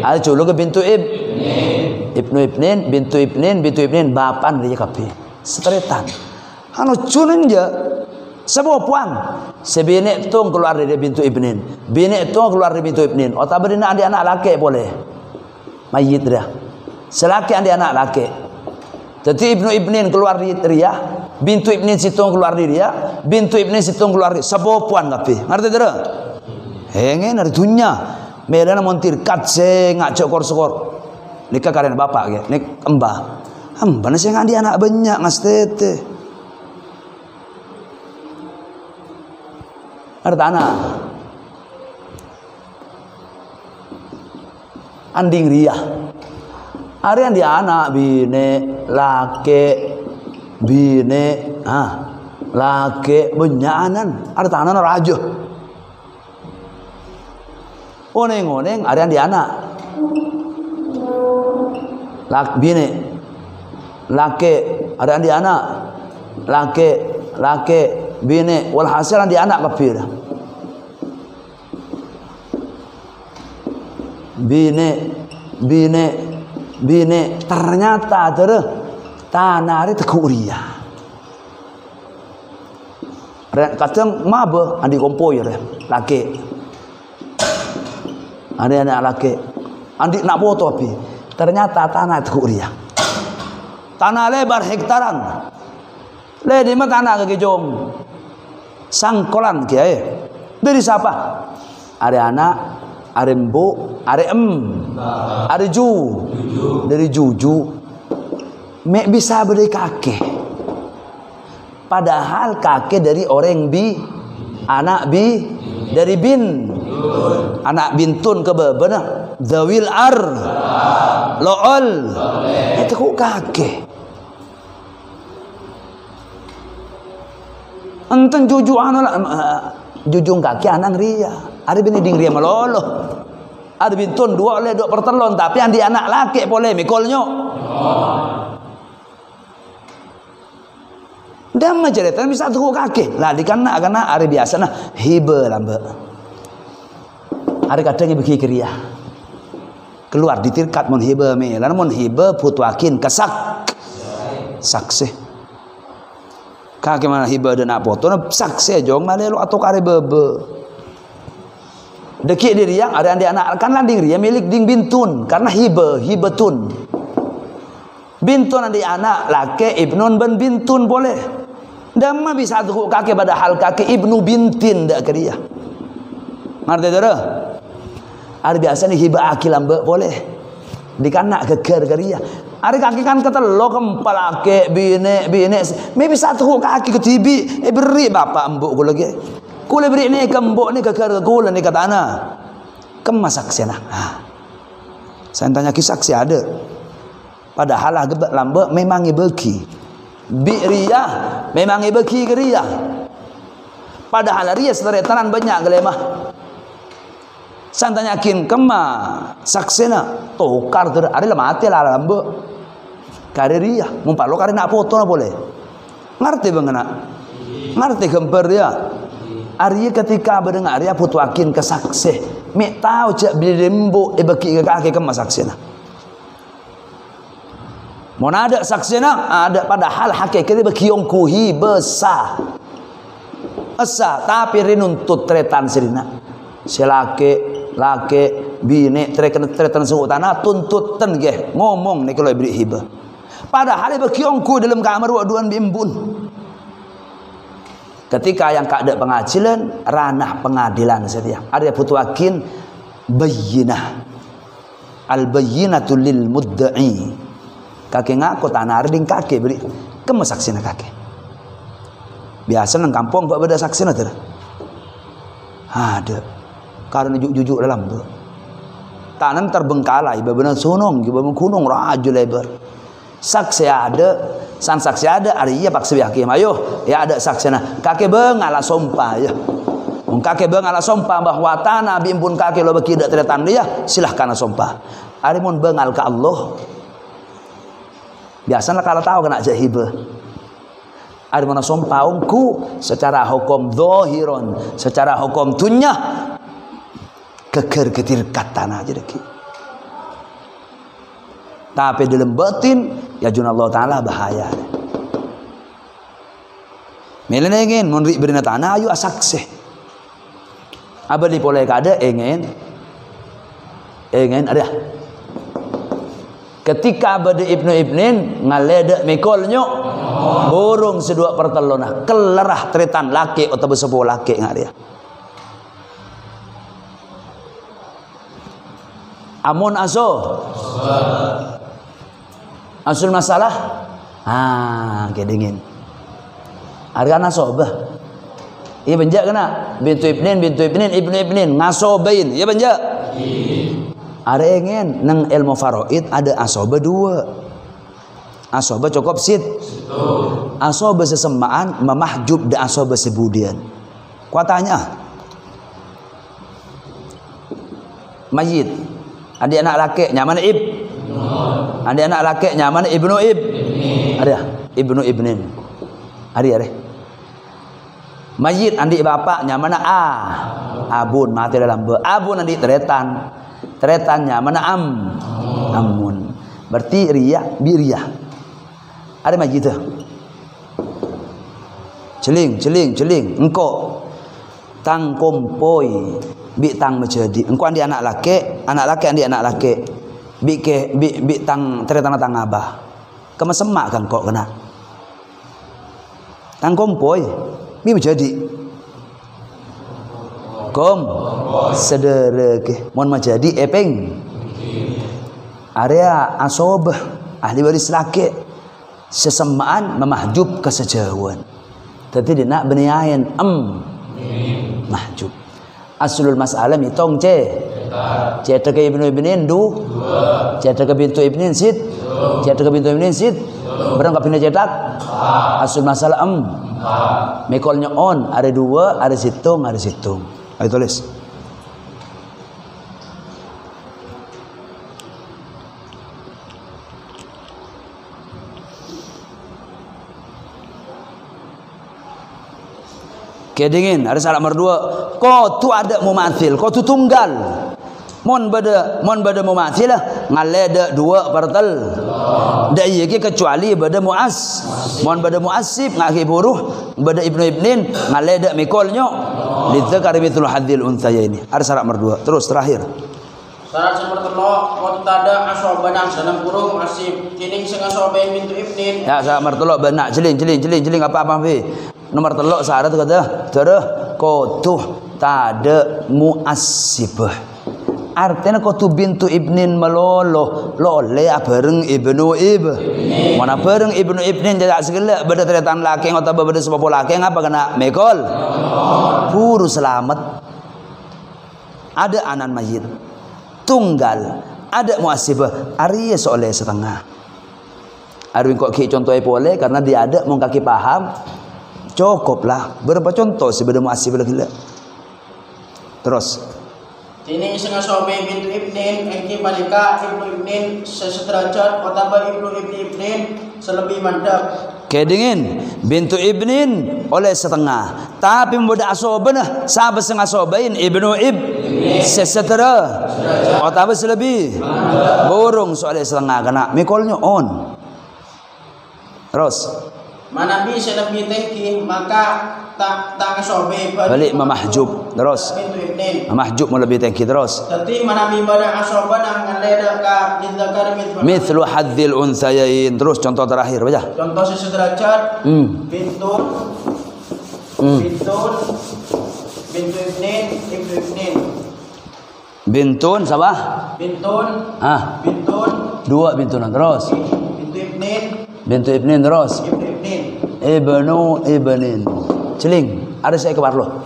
Ari culu ke bintu ib. Ibnu ibnin, bintu ibnin, bapan dia kapi. Setretan. Anu cunin je. Sebuah puan. Sebine tung keluar dari bintu ibnin. Bine tung keluar dari bintu ibnin. Otak berdina di anak laki boleh. Mayit dia. Selaki di anak laki. Jadi ibnu ibnin keluar dari ria. Bintu ibnin situng keluar dari dia. Bintu ibnin situng keluar dari sebuah puan tapi. Ngerti tidak? Hengen dari dunia. Medan montir kat se ngak cokor-cokor. Nikah karen bapak ke. Nik embah. Embah nasi ngak di anak banyak ngastete. Ada tanah anding ria arian di anak bine laki bine laki benyanan ada tanah raja oneng arian di anak laki bine laki arian di anak laki bine walhasil di anak kafir bine ternyata terus tanah itu kuria kadang mabe andi kompoyer laki ada anak laki andi nak foto api ternyata tanah itu kuria tanah lebar hektaran le di mana tanah ke jom sangkolan kiai dari siapa? Ada anak, ada embu, ada ada ju, dari juju. Mek bisa beri kakek. Padahal kakek dari orang bi, anak bi dari bin, anak bintun ke bebenah, zawil ar, lool, itu kok kakek. Enten juju anak jujung kaki anak ria. Ada bini ding ria melolo. Ada bintun 2 oleh 2 pertelon tapi yang di anak laki boleh mikolnya. Dan cerita bisa tuh kaki. Lah karena hari biasa nah hibe lambe. Hari kadang bagi ria. Keluar di tirkat mon hibe me. Lan mon hibe putwakin kesak. Saksi. Kaki mana hibah dan apa tu nak saksi jong malelo atau kare bebe. Dekik diri yang ada anak kan landing dia milik ding bintun karena hibetun. Bintun andi anak laki ibnun ben bintun boleh. Dan mah bisa tukuk kaki padahal kaki ibnu bintin dak ke dia. Ngerti tak? Ada biasa ni hibah akilam boleh. Dikanak keker ke dia. Ada kaki kan ketelo kempal ake bine me bisa tukuk kaki ke tibi beri bapak embuk kula ge kula beri ni kembuk ni ke kula ni kata ana kemas saksi nah saya tanya kisah saksi ada padahal lambe memang ibeki bi ria memang ibeki ke ria padahal ria seteretan banyak gelemah saya tanyakin kema saksena tokar ter ada mati lah lambe kareria mumpalo kare nak foto na boleh ngerti bang nak ngerti gambar dia Arya ketika mendengar Arya putwakin kesaksi mek tahu cak bilembo beki ke kaki ke masaksena Mun ada saksina ada, padahal hakikatnya bekiong kuhi besar. Asa tapi rinuntut tretan sirina. Silake lake bini tretan suku tanah tuntutan ge ngomong nih kalau beri hibah. Padahal bekiong ku dalam kamar waduan bimbun. Ketika yang kada pengajilan ranah pengadilan saja. Ada putuakin bayyinah. Al bayyinatu lil mudda'i. Kakek ngaku tanah arding kakek beri kemasaksina kakek. Biasa nang kampung kok beda saksina tuh. Ada. Karena jujuk dalam tuh. Tanam terbengkalai bebenan sunung, bebenan kunung raju lebar. Saksi ada, san saksi ada, hari iya pak sebiakim. Ayo, ya ada saksina. Kakek bengala sompah ya. Kakek bengala sompah bahwa tanah bimbun kakek lo bekidak tretan dia, silahkan sompah. Ari mun bengal ke Allah. Biasanya kalau tahu kena jahibah. Ada mana sompaungku secara hukum zahiron, secara hukum dunya keker ketirkat tanah aja deh. Tapi dalam batin ya junallah taala bahaya. Melen ingin menrik berina tanah ayu asakse. Abadi boleh kada ingin ada. Ketika bade Ibnu Ibnin ngaledek mikolnya burung sedua pertelona kelerah tretan laki atau besepuh laki ngak dia. Amun asul masalah kedingin harga nasobah iya benjak kena bintu Ibnin Ibnu Ibnin ngasobain iya benjak ada ingin nang ilmu faraid ada asoba dua. Asoba cukup sit. Asoba sesemaan memahjub dan asoba sebudian. Kuatanya mayit. Ada anak laki nyaman ib. Ada anak laki nyaman ibnu ib. Ada ibnu ibnin. Ada. Mayit andi bapak nyaman abun mati dalam abun andi tretan. Tretannya mana amun. Berarti riya biriyah. Ada majid tu. Celing. Engkau tang kompoi bi tang menjadi. Engkau andi anak laki andi anak laki. Bi tang tretan tang abah. Kemesemak kan kok kena. Tang kompoi bi menjadi. Kom sedere ke mon majadi epeng area asobah ahli waris laki sesemaan memahjub kesejauhan tapi dia nak beniain mahjub aslul masalah mitong cetak ke Ibnu Ibnin cetak ke bintu Ibnin sid berang kapina cetak aslul masalah mikolnya on ada dua ada situng ayo tulis. Kedingin ada salah nomor 2. Kau tu ada mumathil, kau tu tunggal. Mon bada mumathil lah ngaleda dua partal. Da iya ke kecuali bada muas. Mon bada muasib ngaki buruh bada Ibnu Ibnin ngaleda mikolnya. Lidzakari mithlu hadzil unthayaini. Ada syarat nomor 2. Terus terakhir. Syarat nomor 3 mutada asobanang dalam kurung asib kining sing asobain bintu Ibnin. Ya syarat nomor 3 benak celing apa fi. Nomor 3 syarat kata terus kotuh tada muasibah. Artinya kotu bintu Ibnin melolo lole bareng Ibnu Ib. Mana bareng Ibnu Ibnin jadi segala beda tretan laki atau beda sepupu laki ngapa kena mekol. Puru selamat. Ada anan mayit. Tunggal. Ada muasibah. Ari soleh setengah. Arwin kok ki contohnya boleh karena dia ada mau kaki paham. Cukuplah. Berapa contoh sih beda muasibah lagi. Terus. Ini sing asobe bintu Ibnin engki balika Ibnu Ibnin sesederajat otaba Ibnu Ibnin selebih mandap. Kedingin bintu Ibnin oleh setengah. Tapi muda asobana sahabat sing asobain Ibnu sesetera otaba selebih. Burung soalnya setengah kena mikolnya on. Terus. Manabi selabi teki maka tak asobe balik memahjub. Terus. Memahjub lebih teki terus. Tapi manabi pada asoban ang leda ka lidzakar mithlu hadzil unsayain. Terus contoh terakhir baca. Contoh sesederajat. Bintun bintu ibnin ibnu ibnin. Bintun siapa? Bintun. Bintun. Dua bintunan terus. Bintu ibnin terus. Ibnu ibnin. Celing. Ada saya kebar lo.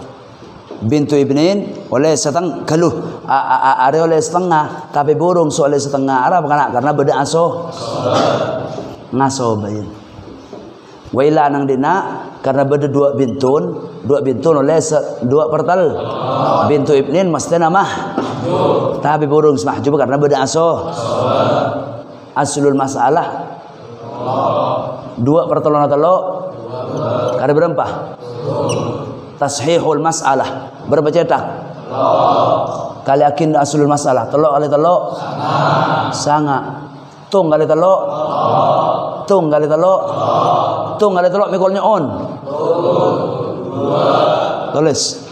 Bintu ibnin oleh setengah keluh. Ada oleh setengah. Tapi burung so oleh setengah. Arab karena beda aso. Ngaso bayin. Waila nang dina karena beda dua bintun oleh dua pertal. Bintu ibnin mesti nama. Tapi burung semahjub karena beda aso. Aslul masalah. Dua pertolongan telo. Kada berapa? Tashihul masalah. Berapa cetak? Kali akin aslul masalah. Telo kali telo. Sanga. Tung kali telo. Tung kali telo. Tung kali telo mikolnya on. Tulis.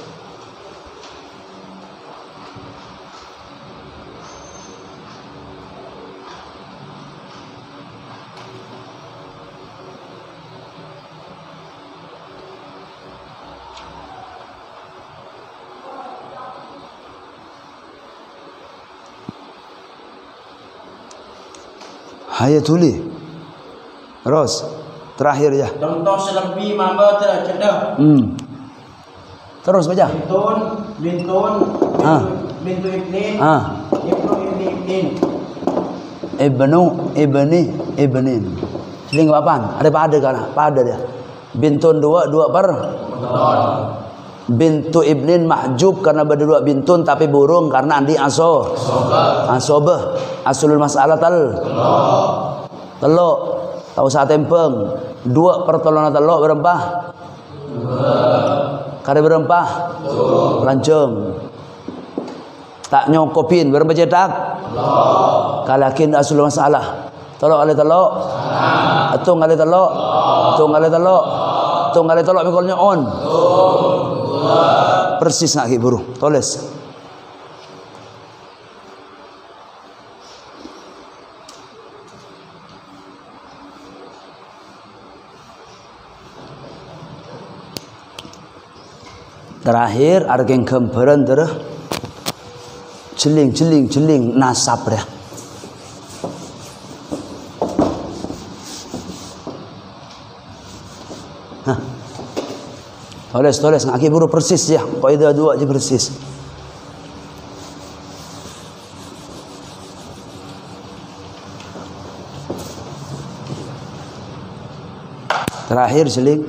Hayat tuli. Terus terakhir ya. Contoh selebih mamba tercedah. Terus baca. Bintun. Bintu ibnin. Ibnu ibnin. Ibnin. Seling kapan? Ada pada kan? Pada dia. Bintun dua per. Bintu ibnin mahjub karena berdua bintun tapi burung karena andi aso. Asobah. Aslul masalah telo. Tahu saat tempeng. Dua pertolongan telo berapa? Kada berapa? Lanceng. Tak nyokopin berapa cetak? Kalakin aslul masalah. Telo kali telo. Atung kali telo. Tung kali telo. Tung kali telo mikolnya on. Persis nak burung. Tulis. Terakhir argeng kemperan terus celing nasab dia. Tulis ngaki buru persis ya. Kaidah dua je persis. Terakhir celing.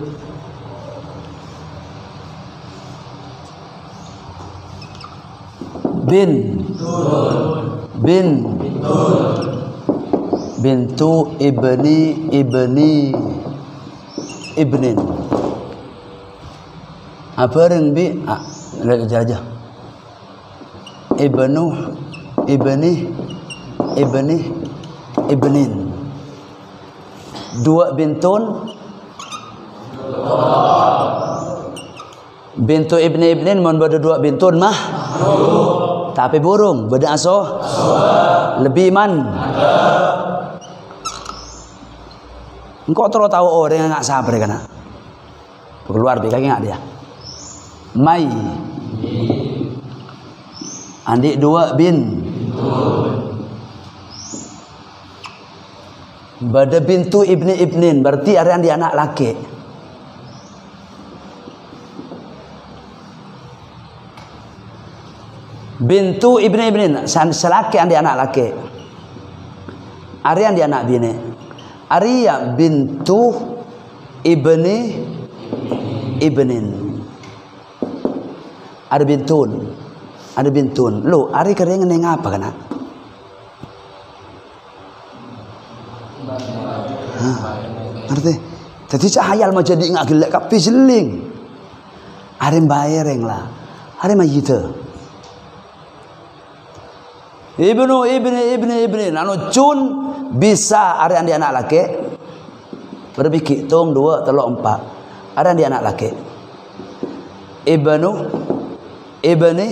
Bintu ibnin. Apa ring bi? Lihat aja. Ibnin. Dua bintun. Bintu ibnin mun beda dua bintun mah. Tapi burung beda aso. Lebih man. Engkau terus tahu orang yang nak sabar kan? Keluar bi kaki ngak dia. Mai. Andi dua bin. Bada bintu ibnin berarti ada yang di anak laki. Bintu ibnin selaki yang di anak laki. Aryan di anak bini. Arya bintu ibnin. Ada bintun. Lo, ari kering neng apa kana? Ngerti? Jadi cahayal mau jadi ngak gelek kapi seling. Ari bayareng lah. Ari mah gitu. Ibnu anu cun bisa ari andi anak laki. Berbikik tung 2 3 4. Ada dia anak laki. Ibnu ibni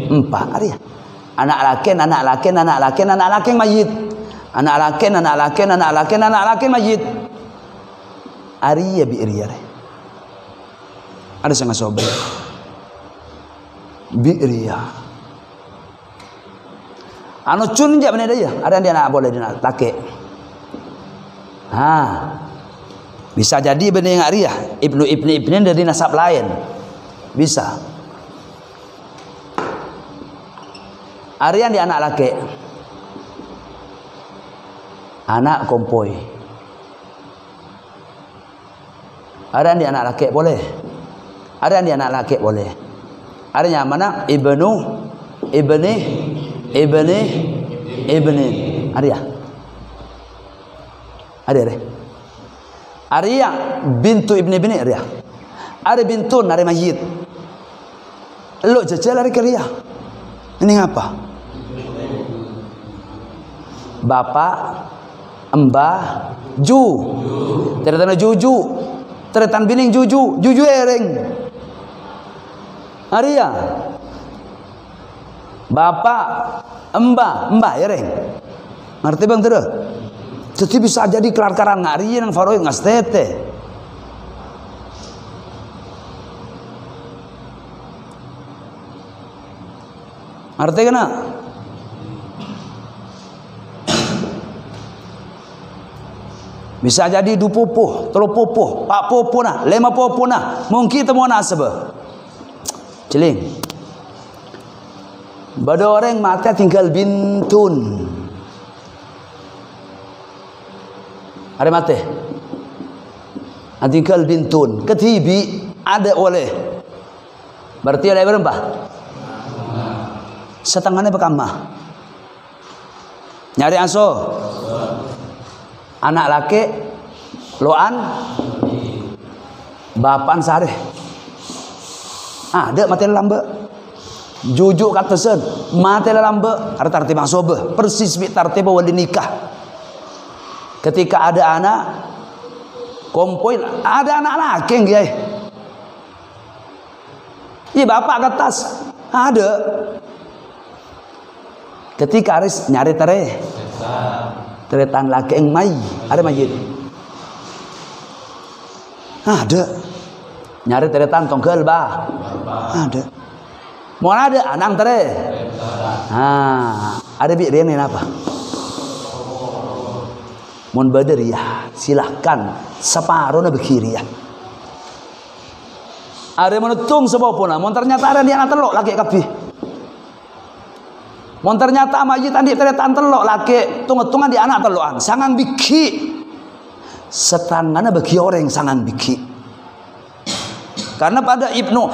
4. Ada anak laki mayit. Anak laki mayit. Ariya bi riya. Ada sangat sobat. Bi riya. Anu cun je mana dia? Ada dia nak boleh dia nak laki. Bisa jadi benih yang Ariyah ibnu dari nasab lain, bisa. Aryan di anak laki, anak kompoi. Aryan di anak laki boleh, Aryan di anak laki boleh. Aryan mana? Ibni. Arya. Ada deh. Arya bintu ibni Arya. Ada bintu nari mayit. Lo jajal lari ke Arya. Ini apa? Bapak, embah, ju. Teretan juju. Teretan bining juju. Juju ereng. Arya. Bapak, embah ereng. Ngerti bang tidak? Jadi bisa jadi kelar-karan ngari yang faroe ngastete. Ngerti kena? Bisa jadi 2 pupuh, 3 pupuh, 4 pupuh nah, 5 pupuh nah. Mungkin temu nak sebab. Celing. Bada orang mata tinggal bintun. Ada mati. Tinggal bintun. Ketibi ada oleh. Berarti ada berapa? Setengahnya bekamah. Nyari aso. Anak laki loan bapan sare. Ada mati lambe. Jujuk kata sen mati lambe. Ada tartib asobe. Persis bi tartib wali nikah. Ketika ada anak kompoi, ada anak laki yang iya bapak ke atas ada. Ketika Aris nyari teretan laki yang mai, ada mayit. Ada nyari teretan tongkel bah, ada. Mau ada anang tere, ada biarin apa? Mun baderiyah silahkan separuhnya berkiriah. Ada menutung sebab pun, mun ternyata ada dia anak telok laki kapi. Mun ternyata majid tadi teretan telok laki tungan di anak telokan sangang biki. Setangana bagi orang sangang biki. Karena pada ibnu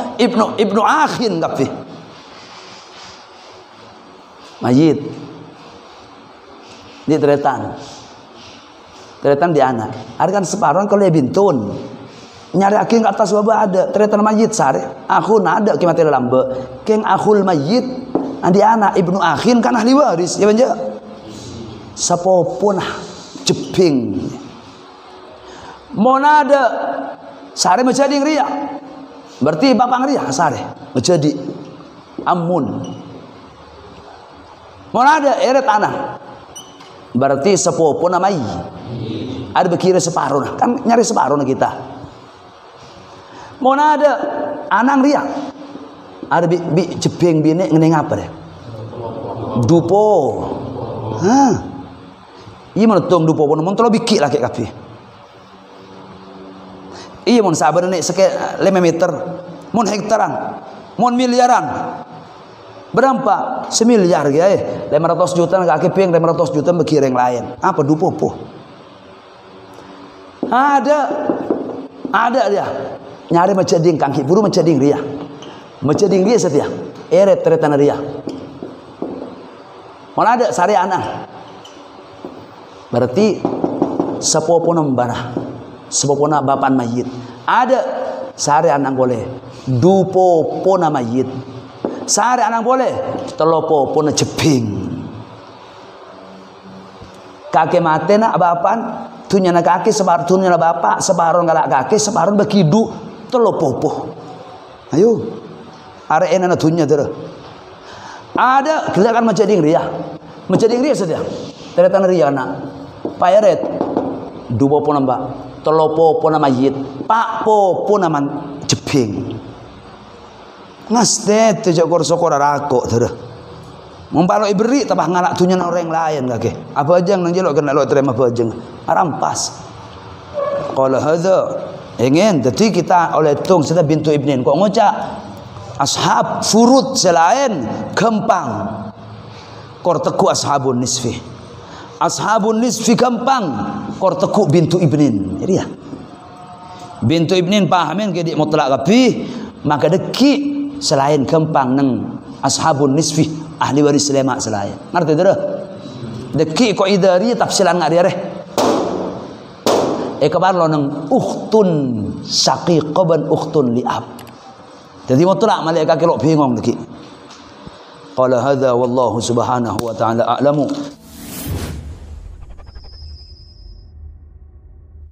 akhin kapi. Majid di teretan di anak. Ada kan separuhan kalau dia bintun. Nyari aking ke atas wabah ada. Teretan mayit sare. Akhun ada kimati lambe. Keng akhul mayit. Di anak ibnu akhin kan ahli waris. Ya banja. Sapopun jeping. Monada sare menjadi ngeriak. Berarti bapak ngeriak sare menjadi amun. Monada eret anak. Berarti sepupu namai. Ada berkira separuh nah. Kan nyari separuh nah kita. Mau ada anang riak. Ada bi jepeng bini ngening apa deh? Dupo. Iya menutung dupo pun mun telo biki laki kapi. Iya mun sabar nek seke 5 meter. Mun hektaran. Mun miliaran. Berapa? 1 miliar ya. 500 juta kaki ping 500 juta berkira yang lain. Apa dupo? Ada dia. Nyari macading kangki buru macading ria. Macading ria setia. Eret teretan ria. Mana ada sari anak. Berarti sepopona mbana. Sepopona bapan mayit. Ada sari anak boleh. Dupo pona mayit. Sari anak boleh. Telopo pona jeping. Kakek mati nak abapan tunya nak kaki sebar tunya nak bapak sebaron galak kaki sebaron bekidu telo popo. Ayo. Are ena tunya tu. Ada kelihatan macam ding ria. Macam ding ria saja. Ternyata ria nak. Pairet 20 nambah. Telo popo nama yit. Pak popo nama jeping. Ngastet tu jak kor-sokor rakok tu. Mumpalo iberi tabah nganak tunya orang lain kake. Apa aja nang jelok kena lo terima apa aja. Rampas. Qala hadza ingin jadi kita oleh tung sudah bintu ibnin kok ngocak ashab furud selain kempang. Kor teku ashabun nisfi. Ashabun nisfi kempang kor teku bintu ibnin. Jadi ya. Bintu ibnin pahamin ke di mutlak kapi maka deki selain kempang nang ashabun nisfi ahli waris lemak selain. Ngerti tu dah? Deki ko idari tafsilan ngari reh. Kabar lo nang ukhtun syaqiqah ban ukhtun liab. Jadi mutlak malaikat kelok bingung deki. Qala hadza wallahu subhanahu wa ta'ala a'lamu.